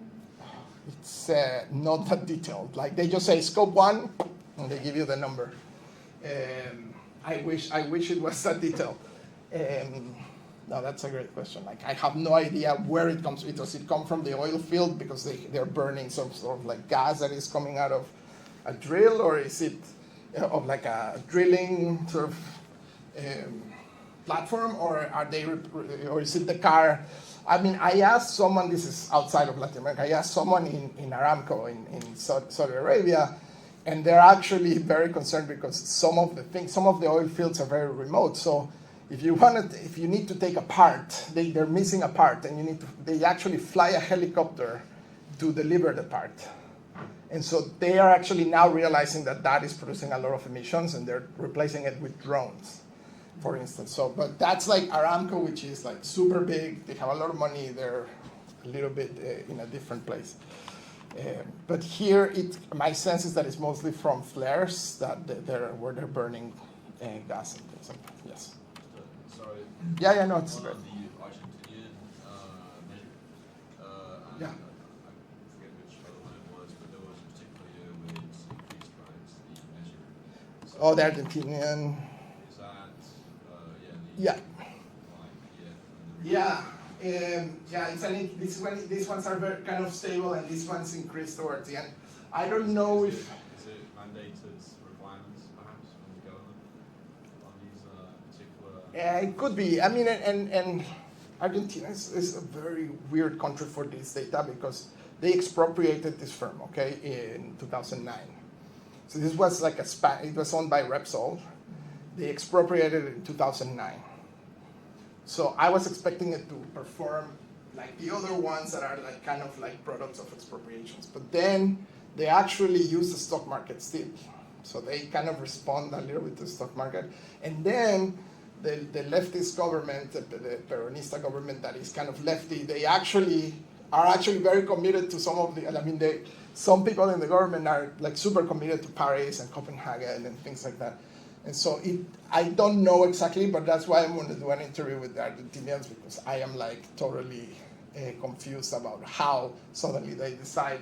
It's not that detailed. Like they just say scope 1, and they give you the number. I wish it was that detailed. No, that's a great question. Like I have no idea where it comes. Does it come from the oil field because they're burning some sort of like gas that is coming out of a drill, or is it of like a drilling sort of platform, or are they, or is it the car? I mean, I asked someone. This is outside of Latin America. I asked someone in Aramco in Saudi Arabia, and they're actually very concerned because some of the oil fields are very remote. So if you need to take a part, they're missing a part, and they actually fly a helicopter to deliver the part. And so they are actually now realizing that is producing a lot of emissions, and they're replacing it with drones, for instance. So, but that's like Aramco, which is like super big. They have a lot of money. They're a little bit in a different place. But here, my sense is that it's mostly from flares where they're burning gas and things like that. Yes. Sorry. Yeah, no, it's One great. on the Argentinian measure. And Yeah. I forget which other one it was, but there was a particular year where it increased, right? The measure. So Oh, the Argentinian. is that, Yeah. yeah. These ones are very kind of stable, and these ones increase towards the end. I don't know if. Is it mandated requirements, perhaps, from the government on these particular? Yeah, it could be. I mean, and Argentina is a very weird country for this data because they expropriated this firm, okay, in 2009. So this was like it was owned by Repsol. They expropriated it in 2009. So I was expecting it to perform like the other ones that are like kind of like products of expropriations. But then they actually use the stock market still. So they kind of respond a little bit to the stock market. And then the leftist government, the Peronista government that is kind of lefty, they actually are very committed to some of the, I mean, some people in the government are like super committed to Paris and Copenhagen and things like that. And so I don't know exactly, but that's why I'm going to do an interview with the Argentinians, because I am like totally confused about how suddenly they decide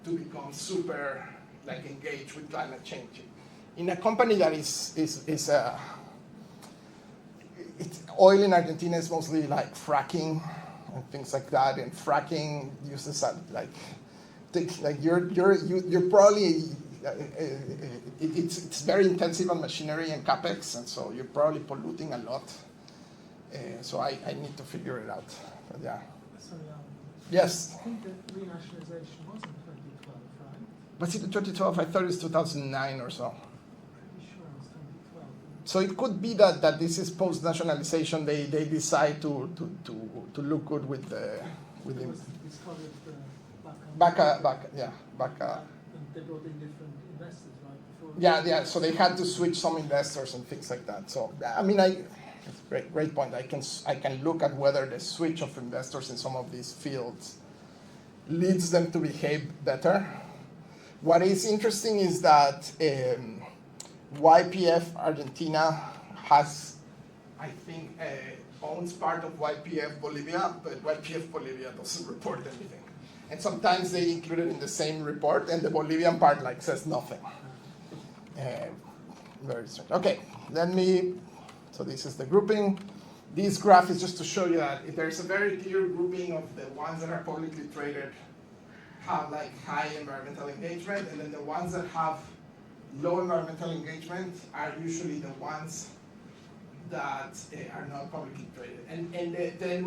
to become super like engaged with climate change. In a company that is oil in Argentina is mostly like fracking and things like that, and fracking uses like you're probably it's very intensive on machinery and capex, and so you're probably polluting a lot. So I need to figure it out. But yeah. Sorry, Yes. I think that renationalization was in 2012, right? Was it 2012? I thought it was 2009 or so. Pretty sure it was 2012. So it could be that this is post-nationalization. They decide to look good with the It was discovered Baca. And they brought in different investors, right? Before Yeah. So they had to switch some investors and things like that. So I mean, it's a great point. I can look at whether the switch of investors in some of these fields leads them to behave better. What is interesting is that YPF Argentina has, I think, owns part of YPF Bolivia, but YPF Bolivia doesn't report anything. And sometimes they include it in the same report, and the Bolivian part like says nothing. Very strange. Okay, so this is the grouping. This graph is just to show you that there's a very clear grouping of the ones that are publicly traded have like high environmental engagement, and then the ones that have low environmental engagement are usually the ones that are not publicly traded. And then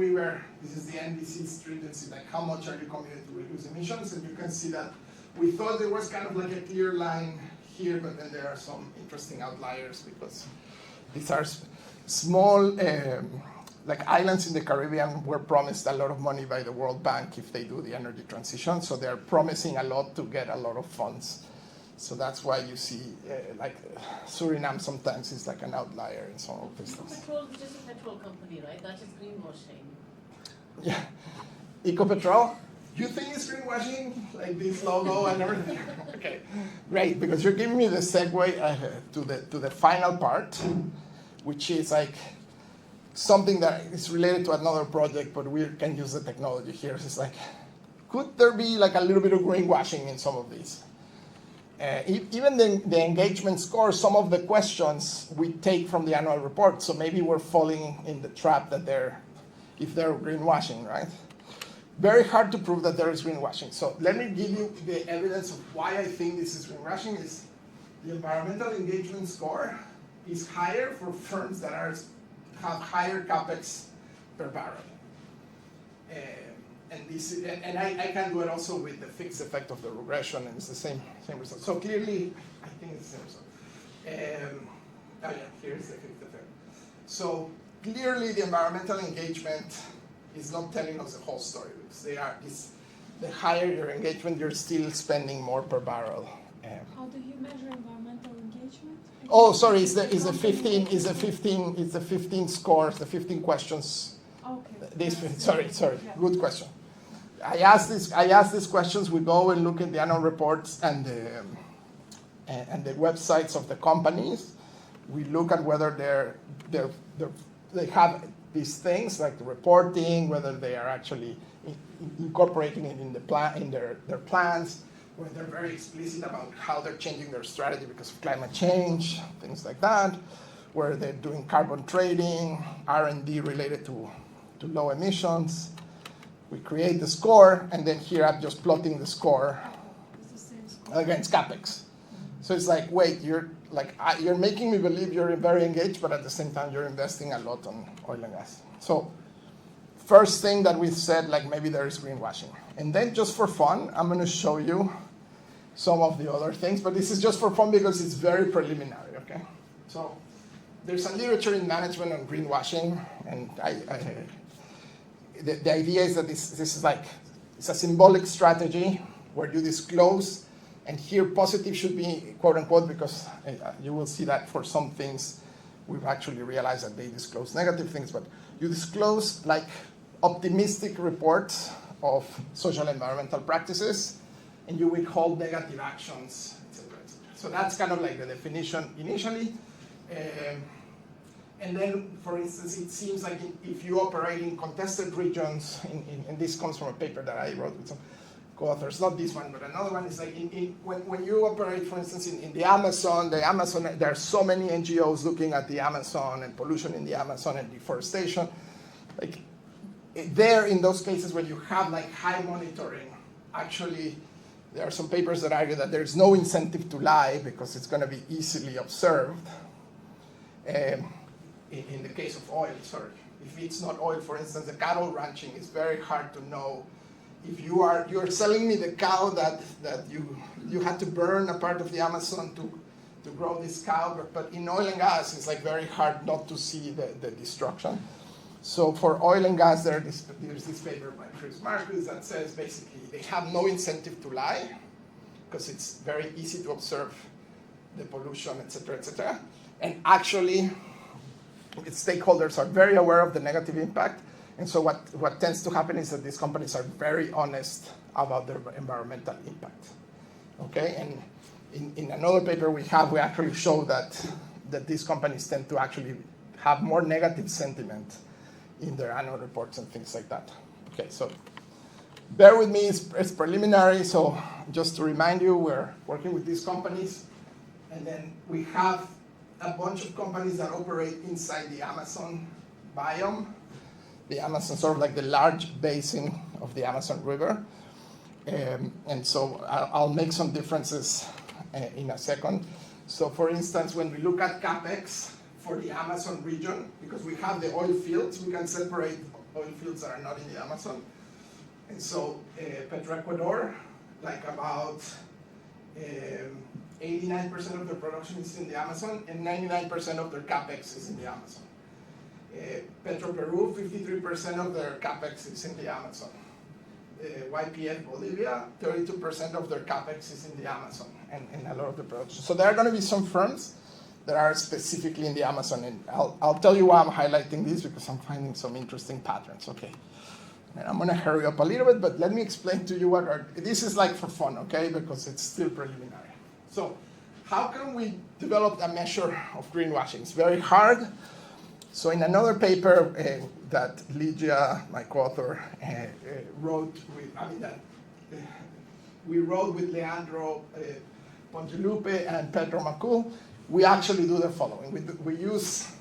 this is the NDC stringency, like how much are you committed to reduce emissions? And you can see that we thought there was kind of like a clear line here, but then there are some interesting outliers because these are small, like islands in the Caribbean were promised a lot of money by the World Bank if they do the energy transition. So they're promising a lot to get a lot of funds. So that's why you see, like Suriname sometimes is like an outlier in some of these things. Ecopetrol is just a petrol company, right? That is greenwashing. Yeah, Ecopetrol. You think it's greenwashing, like this logo and everything? Okay, great, because you're giving me the segue to the final part, which is like something that is related to another project, but we can use the technology here. It's like, could there be like a little bit of greenwashing in some of these? Even the engagement score, some of the questions we take from the annual report, so maybe we're falling in the trap that if they're greenwashing, right? Very hard to prove that there is greenwashing. So let me give you the evidence of why I think this is greenwashing. Is the environmental engagement score is higher for firms that have higher capex per barrel. And I can do it also with the fixed effect of the regression, and it's the same result. So clearly, I think it's the same result. Here's the fixed effect. So clearly, the environmental engagement is not telling us the whole story, because the higher your engagement, you're still spending more per barrel. How do you measure environmental engagement? Oh, sorry, it's the 15 scores, the 15 questions. Okay. Sorry, good question. I ask these questions. We go and look at the annual reports and the websites of the companies. We look at whether they have these things like the reporting, whether they are actually incorporating it in their plans, whether they're very explicit about how they're changing their strategy because of climate change, things like that, where they're doing carbon trading, R&D related to low emissions. We create the score, and then here I'm just plotting the score against CAPEX. So it's like, wait, you're making me believe you're very engaged, but at the same time you're investing a lot on oil and gas. So first thing that we said, like maybe there is greenwashing. And then just for fun, I'm going to show you some of the other things, but this is just for fun because it's very preliminary, okay? So there's a literature in management on greenwashing And the idea is that this is like, it's a symbolic strategy where you disclose, and here positive should be quote unquote, because you will see that for some things we've actually realized that they disclose negative things, but you disclose like optimistic reports of social environmental practices, and you withhold negative actions, etc., etc. So that's kind of like the definition initially. And then, for instance, it seems like if you operate in contested regions, and this comes from a paper that I wrote with some co-authors, not this one, but another one is like when you operate, for instance, in the Amazon, there are so many NGOs looking at the Amazon and pollution in the Amazon and deforestation. Like there, in those cases where you have like high monitoring, actually, there are some papers that argue that there's no incentive to lie because it's going to be easily observed. In the case of oil, sorry. If it's not oil, for instance, the cattle ranching is very hard to know. If you're selling me the cow that you had to burn a part of the Amazon to grow this cow, but in oil and gas, it's like very hard not to see the destruction. So for oil and gas, there's this paper by Chris Marcus that says basically they have no incentive to lie because it's very easy to observe the pollution, et cetera, and actually its stakeholders are very aware of the negative impact. And so what tends to happen is that these companies are very honest about their environmental impact. Okay, and in another paper we actually show that these companies tend to actually have more negative sentiment in their annual reports and things like that. Okay, so bear with me, it's preliminary. So just to remind you, we're working with these companies, and then we have a bunch of companies that operate inside the Amazon biome. The Amazon, sort of like the large basin of the Amazon River. And so I'll make some differences in a second. So for instance, when we look at CapEx for the Amazon region, because we have the oil fields, we can separate oil fields that are not in the Amazon. And so Petroecuador, like about 89% of their production is in the Amazon, and 99% of their CapEx is in the Amazon. Petroperu, 53% of their CapEx is in the Amazon. YPF Bolivia, 32% of their CapEx is in the Amazon, and a lot of the production. So there are going to be some firms that are specifically in the Amazon, and I'll tell you why I'm highlighting this, because I'm finding some interesting patterns. Okay, and I'm going to hurry up a little bit, but let me explain to you what this is like for fun, okay, because it's still preliminary. So how can we develop a measure of greenwashing? It's very hard. So in another paper that Lygia, my co-author, wrote with, we wrote with Leandro Pontelupe and Pedro Macul, we actually do the following. We use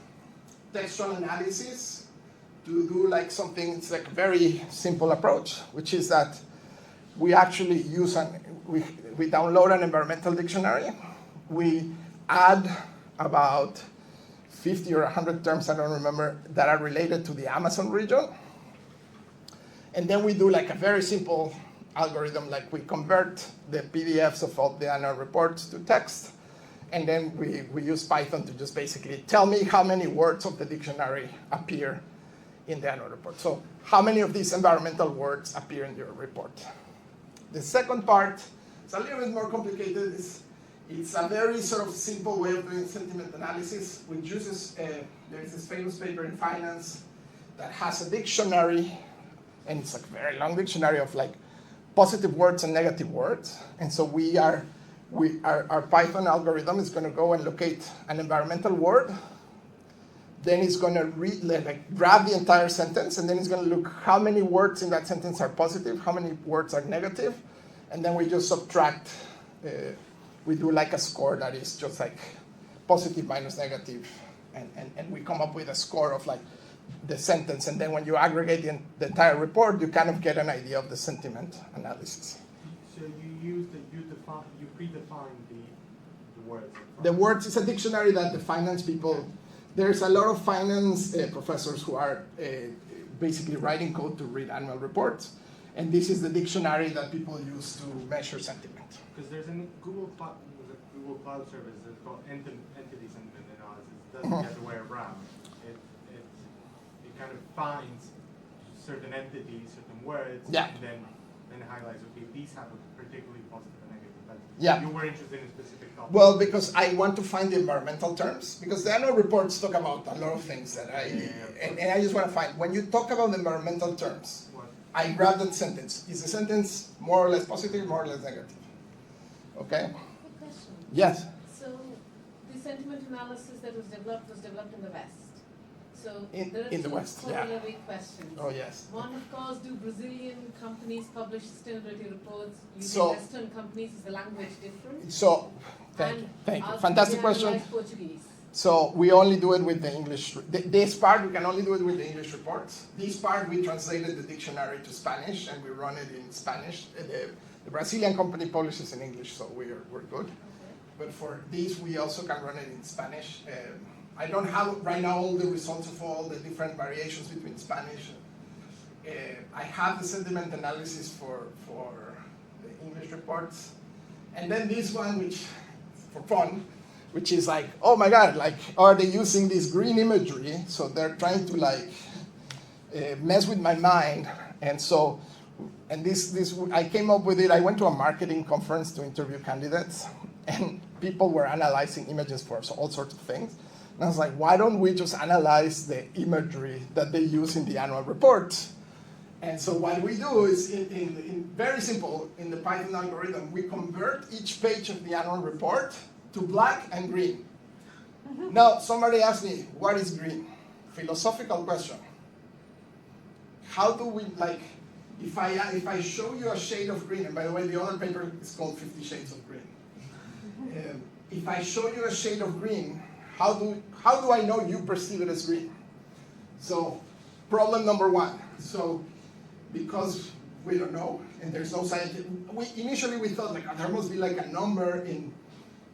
textual analysis to do like something, it's like a very simple approach, which is that we actually use we download an environmental dictionary. We add about 50 or 100 terms, I don't remember, that are related to the Amazon region. And then we do like a very simple algorithm, like we convert the PDFs of all the annual reports to text. And then we use Python to just basically tell me how many words of the dictionary appear in the annual report. So how many of these environmental words appear in your report? The second part, it's a little bit more complicated. It's a very sort of simple way of doing sentiment analysis, which uses, there's this famous paper in finance that has a dictionary, and it's like a very long dictionary of like positive words and negative words. And so our Python algorithm is going to go and locate an environmental word. Then it's going to grab the entire sentence, and then it's going to look how many words in that sentence are positive, how many words are negative, and then we just subtract. We do like a score that is just like positive minus negative, and we come up with a score of like the sentence, and then when you aggregate the entire report, you kind of get an idea of the sentiment analysis. So you predefine the words. The words is a dictionary that the finance people. There's a lot of finance professors who are basically writing code to read annual reports, and this is the dictionary that people use to measure sentiment. Because there's a Google Cloud service that's called entity sentiment analysis. It doesn't get the way around. It kind of finds certain entities, certain words, Yeah. and then highlights, okay, these have a particularly positive and negative benefit. Yeah. You were interested in a specific topic. Well, because I want to find the environmental terms, because the annual reports talk about a lot of things that and I just want to find, when you talk about environmental terms, What? I grab that sentence. Is the sentence more or less positive, more or less negative? Okay? Good question. Yes. So the sentiment analysis that was developed in the West. So In- there are in the two West, yeah. corollary questions. Oh, yes. One, of course, do Brazilian companies publish sustainability reports using So- Western companies? Is the language different? So, thank you. Fantastic do they question. analyze Portuguese? So we only do it with the English. This part we can only do it with the English reports. This part we translated the dictionary to Spanish and we run it in Spanish. The Brazilian company publishes in English, so we're good. Okay. But for these, we also can run it in Spanish. I don't have right now all the results of all the different variations between Spanish. I have the sentiment analysis for the English reports. And then this one, which, for fun, which is like, oh my God, like, are they using this green imagery? So they're trying to like mess with my mind. And so, and this, I came up with it. I went to a marketing conference to interview candidates, and people were analyzing images for all sorts of things. And I was like, why don't we just analyze the imagery that they use in the annual report? And so what we do is, in very simple, in the Python algorithm, we convert each page of the annual report to black and green. Now, somebody asked me, what is green? Philosophical question. How do we, like, if I show you a shade of green, and by the way, the other paper is called 50 Shades of Green. If I show you a shade of green, how do I know you perceive it as green? So, problem number one. So, because we don't know, and there's no scientific, initially we thought like there must be like a number in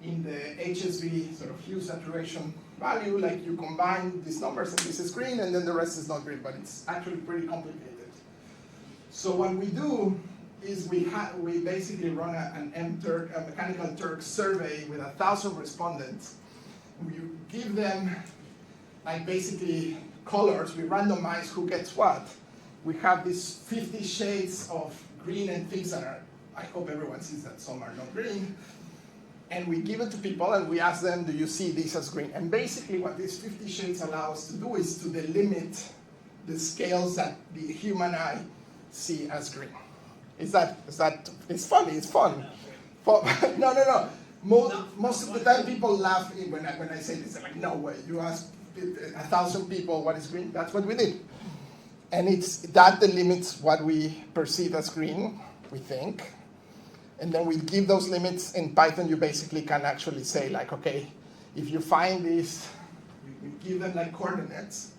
the HSV sort of hue saturation value, like you combine these numbers and this is green, and then the rest is not green, but it's actually pretty complicated. So what we do is we basically run a mechanical Turk survey with 1,000 respondents. We give them like basically colors, we randomize who gets what. We have these 50 shades of green and things that are, I hope everyone sees that some are not green. And we give it to people and we ask them, do you see this as green? And basically what these 50 shades allow us to do is to delimit the scales that the human eye see as green. It's funny, it's fun. No. Most of the time people laugh when I say this. They're like, no way, you ask 1,000 people what is green, that's what we did. And that delimits what we perceive as green, we think. And then we give those limits. In Python, you basically can actually say like, okay, if you find this, you give them like coordinates.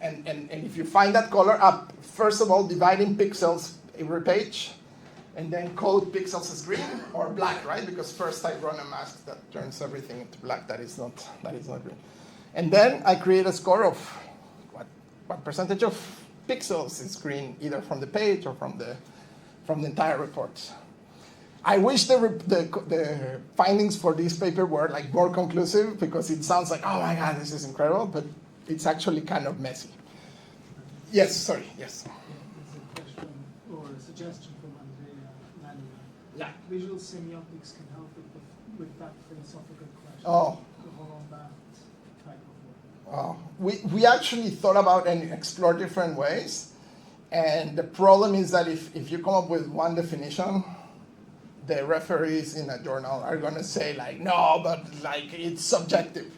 And if you find that color up, first of all, divide in pixels every page, and then code pixels as green or black, right? Because first I run a mask that turns everything into black. That is not green. And then I create a score of what percentage of pixels is green, either from the page or from the entire report. I wish the findings for this paper were like more conclusive, because it sounds like, oh my God, this is incredible, but it's actually kind of messy. Yes, sorry, yes. There's a question or a suggestion from Andrea Manuel. Yeah. Visual semiotics can help with that philosophical question. Oh. On that type of work. We actually thought about and explored different ways. And the problem is that if you come up with one definition, the referees in a journal are going to say like, no, but like it's subjective.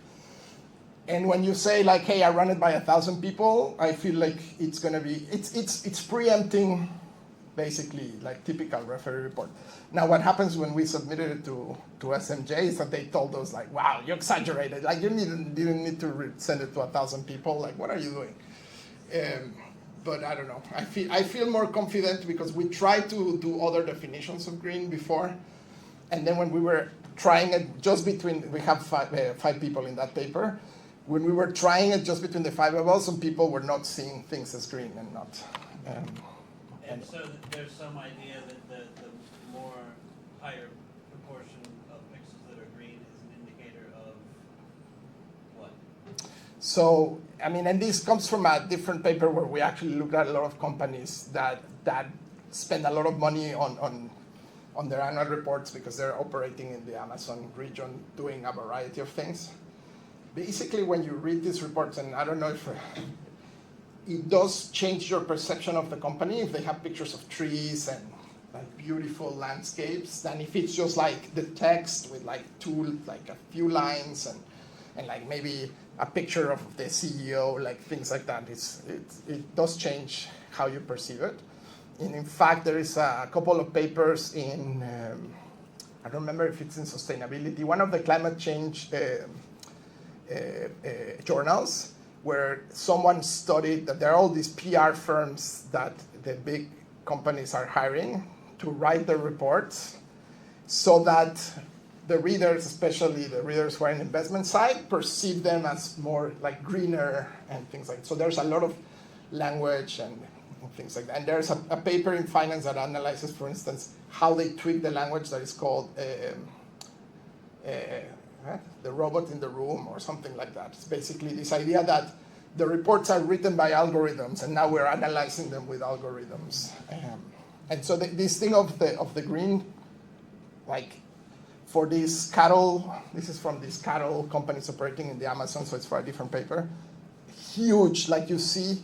And when you say like, hey, I run it by 1,000 people, I feel like it's going to be, it's preempting basically like typical referee report. Now what happens when we submitted it to SMJ is that they told us like, wow, you exaggerated. Like you didn't need to send it to 1,000 people. Like, what are you doing? But I don't know. I feel more confident because we tried to do other definitions of green before, and then when we were trying it just between, we have five people in that paper. When we were trying it just between the five of us, some people were not seeing things as green and not. And so there's some idea that the more higher proportion of pixels that are green is an indicator of what? So, I mean, and this comes from a different paper where we actually looked at a lot of companies that spend a lot of money on their annual reports because they're operating in the Amazon region doing a variety of things. Basically, when you read these reports, and I don't know if it does change your perception of the company if they have pictures of trees and like beautiful landscapes than if it's just like the text with like a few lines and like maybe a picture of the CEO, like things like that. It does change how you perceive it. And in fact, there is a couple of papers in, I don't remember if it's in sustainability, one of the climate change journals, where someone studied that there are all these PR firms that the big companies are hiring to write the reports so that the readers, especially the readers who are in the investment side, perceive them as more like greener and things like that. So there's a lot of language and things like that. And there's a paper in finance that analyzes, for instance, how they tweak the language that is called the robot in the room or something like that. It's basically this idea that the reports are written by algorithms and now we're analyzing them with algorithms. And so this thing of the green, like for these cattle, this is from these cattle companies operating in the Amazon, so it's for a different paper. Huge, like you see,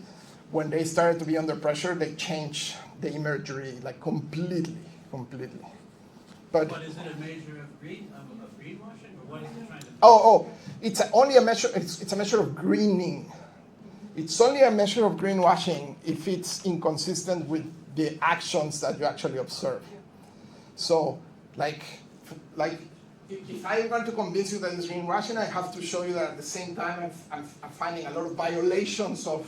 when they started to be under pressure, they changed the imagery like completely. But is it a measure of greenwashing, or what is it trying to do? It's only a measure. It's a measure of greening. It's only a measure of greenwashing if it's inconsistent with the actions that you actually observe. So, like if I want to convince you that it's greenwashing, I have to show you that at the same time I'm finding a lot of violations of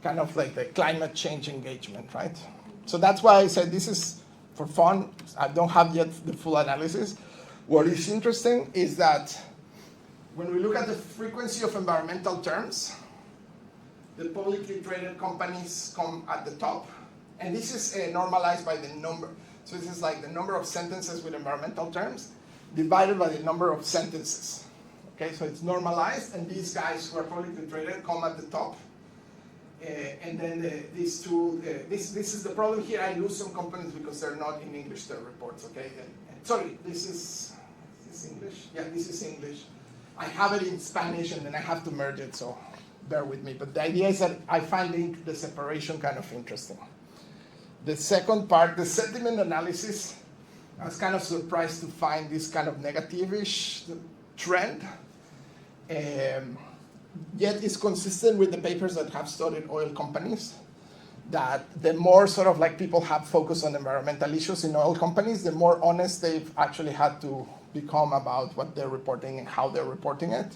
kind of like the climate change engagement, right? So that's why I said this is for fun. I don't have yet the full analysis. What is interesting is that when we look at the frequency of environmental terms, the publicly traded companies come at the top. And this is normalized by the number. So this is like the number of sentences with environmental terms divided by the number of sentences. Okay, so it's normalized, and these guys who are publicly traded come at the top. And then these two, this is the problem here. I lose some companies because they're not in English, their reports, okay? Sorry, is this English? Yeah, this is English. I have it in Spanish, and then I have to merge it, so bear with me. But the idea is that I find the separation kind of interesting. The second part, the sentiment analysis, I was kind of surprised to find this kind of negative-ish trend. Yet it's consistent with the papers that have studied oil companies, that the more sort of like people have focused on environmental issues in oil companies, the more honest they've actually had to become about what they're reporting and how they're reporting it.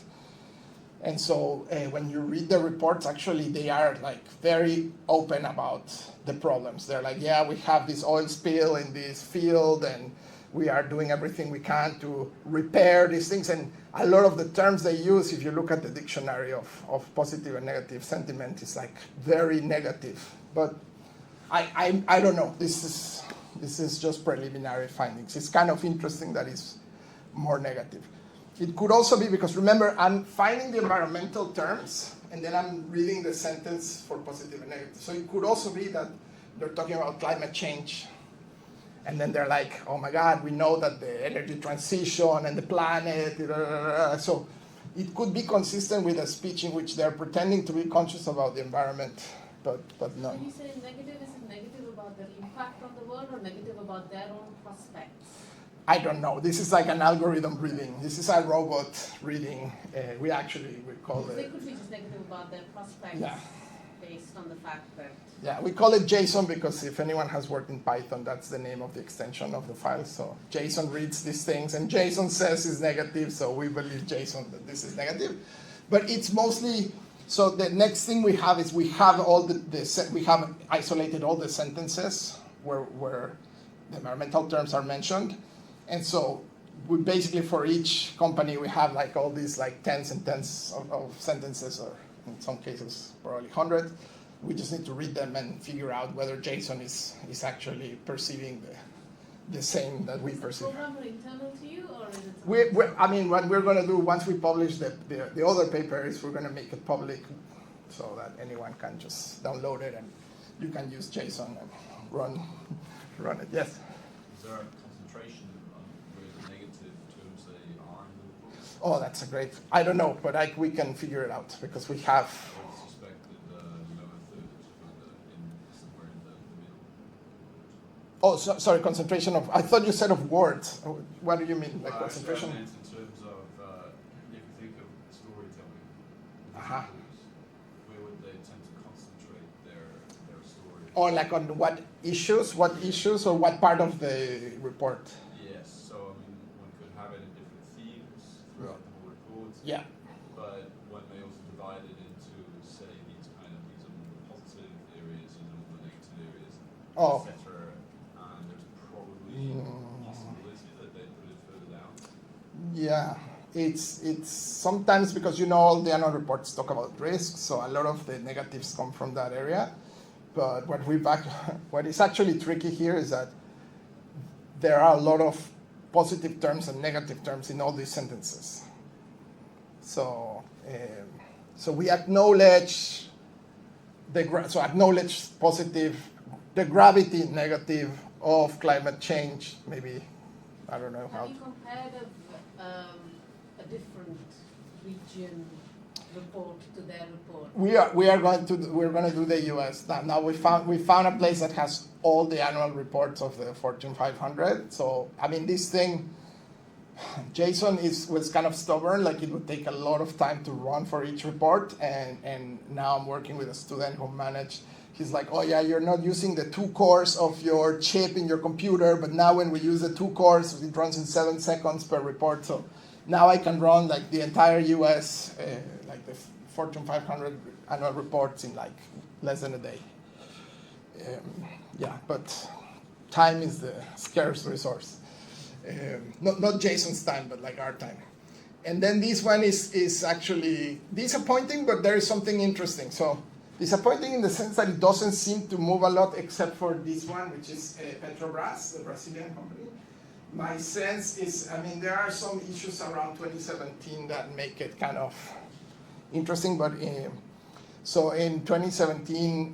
And so when you read the reports, actually they are like very open about the problems. They're like, yeah, we have this oil spill in this field and we are doing everything we can to repair these things. And a lot of the terms they use, if you look at the dictionary of positive and negative sentiment, is like very negative. But I don't know. This is just preliminary findings. It's kind of interesting that it's more negative. It could also be because, remember, I'm finding the environmental terms, and then I'm reading the sentence for positive and negative. So it could also be that they're talking about climate change, and then they're like, oh my God, we know that the energy transition and the planet, so it could be consistent with a speech in which they're pretending to be conscious about the environment, but no. When you say negative, is it negative about their impact on the world or negative about their own prospects? I don't know. This is like an algorithm reading. This is a robot reading. We call it. They could be just negative about their prospects, yeah, based on the fact that. Yeah, we call it JSON because if anyone has worked in Python, that's the name of the extension of the file. So JSON reads these things, and JSON says it's negative, so we believe JSON that this is negative. But it's mostly. So the next thing we have is we have we have isolated all the sentences where the environmental terms are mentioned. And so we basically, for each company, we have like all these like tens and tens of sentences, or in some cases probably 100. We just need to read them and figure out whether JSON is actually perceiving the same that we Is the perceive. program internal to you, or is it? I mean, what we're going to do once we publish the other paper is we're going to make it public so that anyone can just download it and you can use JSON and run it. Yes? Is there a concentration on where the negative terms they are in the report? Oh, that's a great, I don't know, but we can figure it out because we have. I would suspect that, a third somewhere in the middle. Oh, sorry, concentration of, I thought you said of words. What do you mean, like Well, concentration? I meant in terms of, if you think of storytelling, Uh-huh. where would they tend to concentrate their story? Or like on what issues, or what part of the report? Yes, so I mean, one could have it in different themes throughout the whole report. Yeah. But one may also divide it into, say, these are more the positive areas, these are more the negative areas, Oh. etc. And there's probably a possibility that they put it further down. Yeah, it's sometimes because all the annual reports talk about risk, so a lot of the negatives come from that area. But what is actually tricky here is that there are a lot of positive terms and negative terms in all these sentences. So we acknowledge acknowledge positive, the gravity negative of climate change. Maybe I don't know how. Have you compared a different region report to their report? We're going to do the U.S. Now we found a place that has all the annual reports of the Fortune 500. So I mean, this thing, JSON was kind of stubborn. Like it would take a lot of time to run for each report. And now I'm working with a student who managed. He's like, oh yeah, you're not using the 2 cores of your chip in your computer, but now when we use the 2 cores, it runs in 7 seconds per report. So now I can run like the entire U.S. Like the Fortune 500 annual reports in like less than a day. Yeah, but time is the scarce resource. Not Jason's time, but like our time. And then this one is actually disappointing, but there is something interesting. So disappointing in the sense that it doesn't seem to move a lot except for this one, which is Petrobras, the Brazilian company. My sense is, I mean, there are some issues around 2017 that make it kind of interesting, but so in 2017,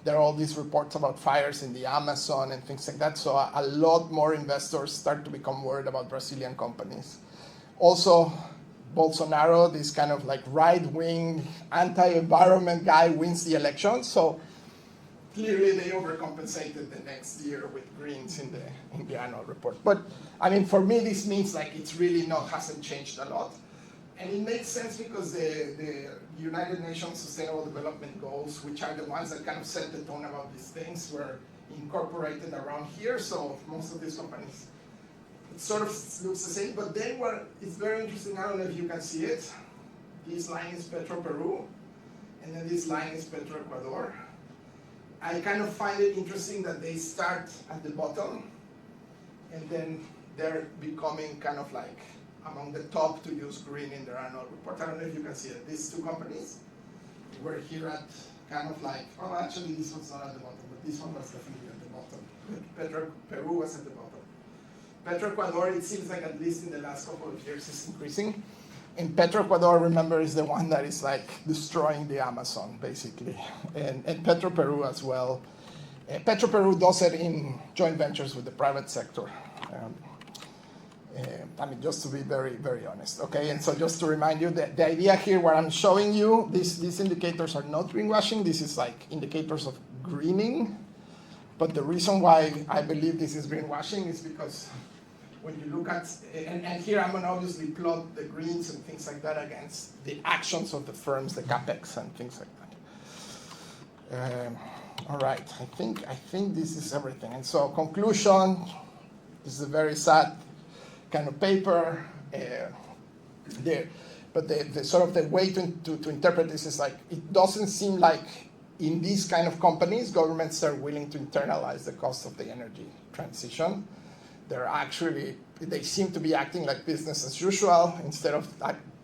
there are all these reports about fires in the Amazon and things like that, so a lot more investors start to become worried about Brazilian companies. Also, Bolsonaro, this kind of like right-wing, anti-environment guy, wins the election, so clearly they overcompensated the next year with greens in the annual report. But I mean, for me, this means like it's really hasn't changed a lot. And it makes sense because the United Nations Sustainable Development Goals, which are the ones that kind of set the tone about these things, were incorporated around here. So most of these companies, it sort of looks the same. But then it's very interesting, I don't know if you can see it. This line is Petro Peru, and then this line is Petro Ecuador. I kind of find it interesting that they start at the bottom, and then they're becoming kind of like among the top to use green in their annual report. I don't know if you can see it. These 2 companies were here at kind of like, oh, actually this one's not at the bottom, but this one was definitely at the bottom. Petro Peru was at the bottom. Petro Ecuador, it seems like at least in the last couple of years is increasing. And Petro Ecuador, remember, is the one that is like destroying the Amazon, basically. And Petro Peru as well. Petro Peru does it in joint ventures with the private sector. I mean, just to be very, very honest, okay? And so just to remind you, the idea here, what I'm showing you, these indicators are not greenwashing. This is like indicators of greening. But the reason why I believe this is greenwashing is because when you look at, and here I'm going to obviously plot the greens and things like that against the actions of the firms, the capex and things like that. All right, I think this is everything. And so conclusion, this is a very sad kind of paper. But the sort of the way to interpret this is like, it doesn't seem like in these kind of companies, governments are willing to internalize the cost of the energy transition. They seem to be acting like business as usual. Instead of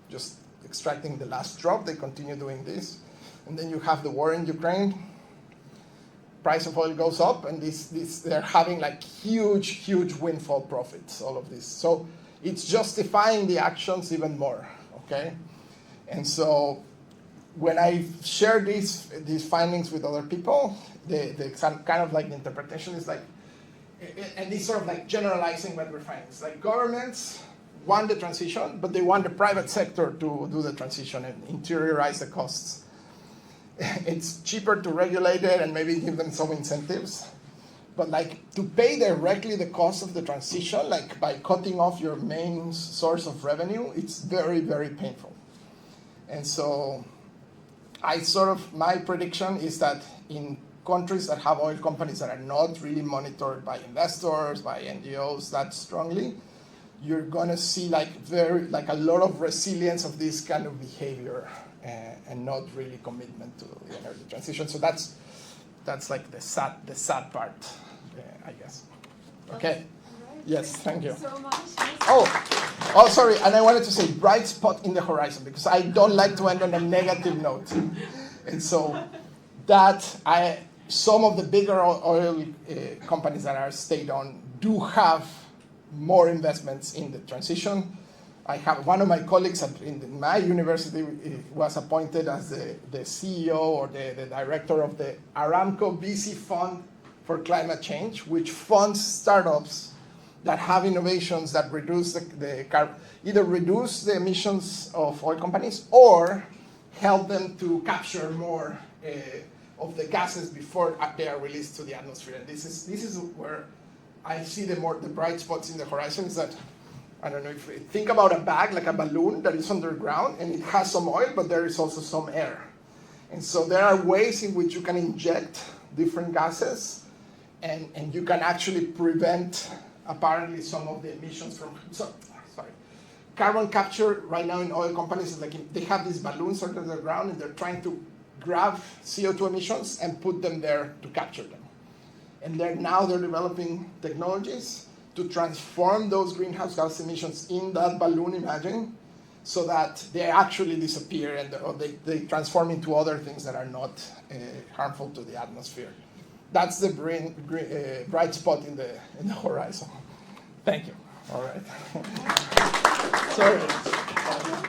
just extracting the last drop, they continue doing this. And then you have the war in Ukraine. price of oil goes up, and they're having like huge windfall profits, all of this. So it's justifying the actions even more, okay? And so when I share these findings with other people, the kind of like the interpretation is like, and this sort of like generalizing what we're finding. It's like governments want the transition, but they want the private sector to do the transition and interiorize the costs. It's cheaper to regulate it and maybe give them some incentives. But like to pay directly the cost of the transition, like by cutting off your main source of revenue, it's very, very painful. And so my prediction is that in countries that have oil companies that are not really monitored by investors, by NGOs that strongly, you're gonna see like a lot of resilience of this kind of behavior and not really commitment to the energy transition. So that's like the sad part, I guess. Okay. Yes, thank you. So much. Oh, sorry, and I wanted to say bright spot in the horizon, because I don't like to end on a negative note. And so some of the bigger oil companies that are state-owned do have more investments in the transition. I have one of my colleagues in my university was appointed as the CEO or the director of the Aramco VC Fund for Climate Change, which funds startups that have innovations that reduce either reduce the emissions of oil companies or help them to capture more of the gases before they are released to the atmosphere. And this is where I see the bright spots in the horizon. Is that, I don't know, if you think about a bag, like a balloon that is underground and it has some oil, but there is also some air. And so there are ways in which you can inject different gases and you can actually prevent apparently some of the emissions from, carbon capture right now in oil companies is like they have these balloons under the ground and they're trying to grab CO2 emissions and put them there to capture them. And they're developing technologies to transform those greenhouse gas emissions in that balloon, imagine, so that they actually disappear or they transform into other things that are not harmful to the atmosphere. That's the bright spot in the horizon. Thank you. All right. Sorry.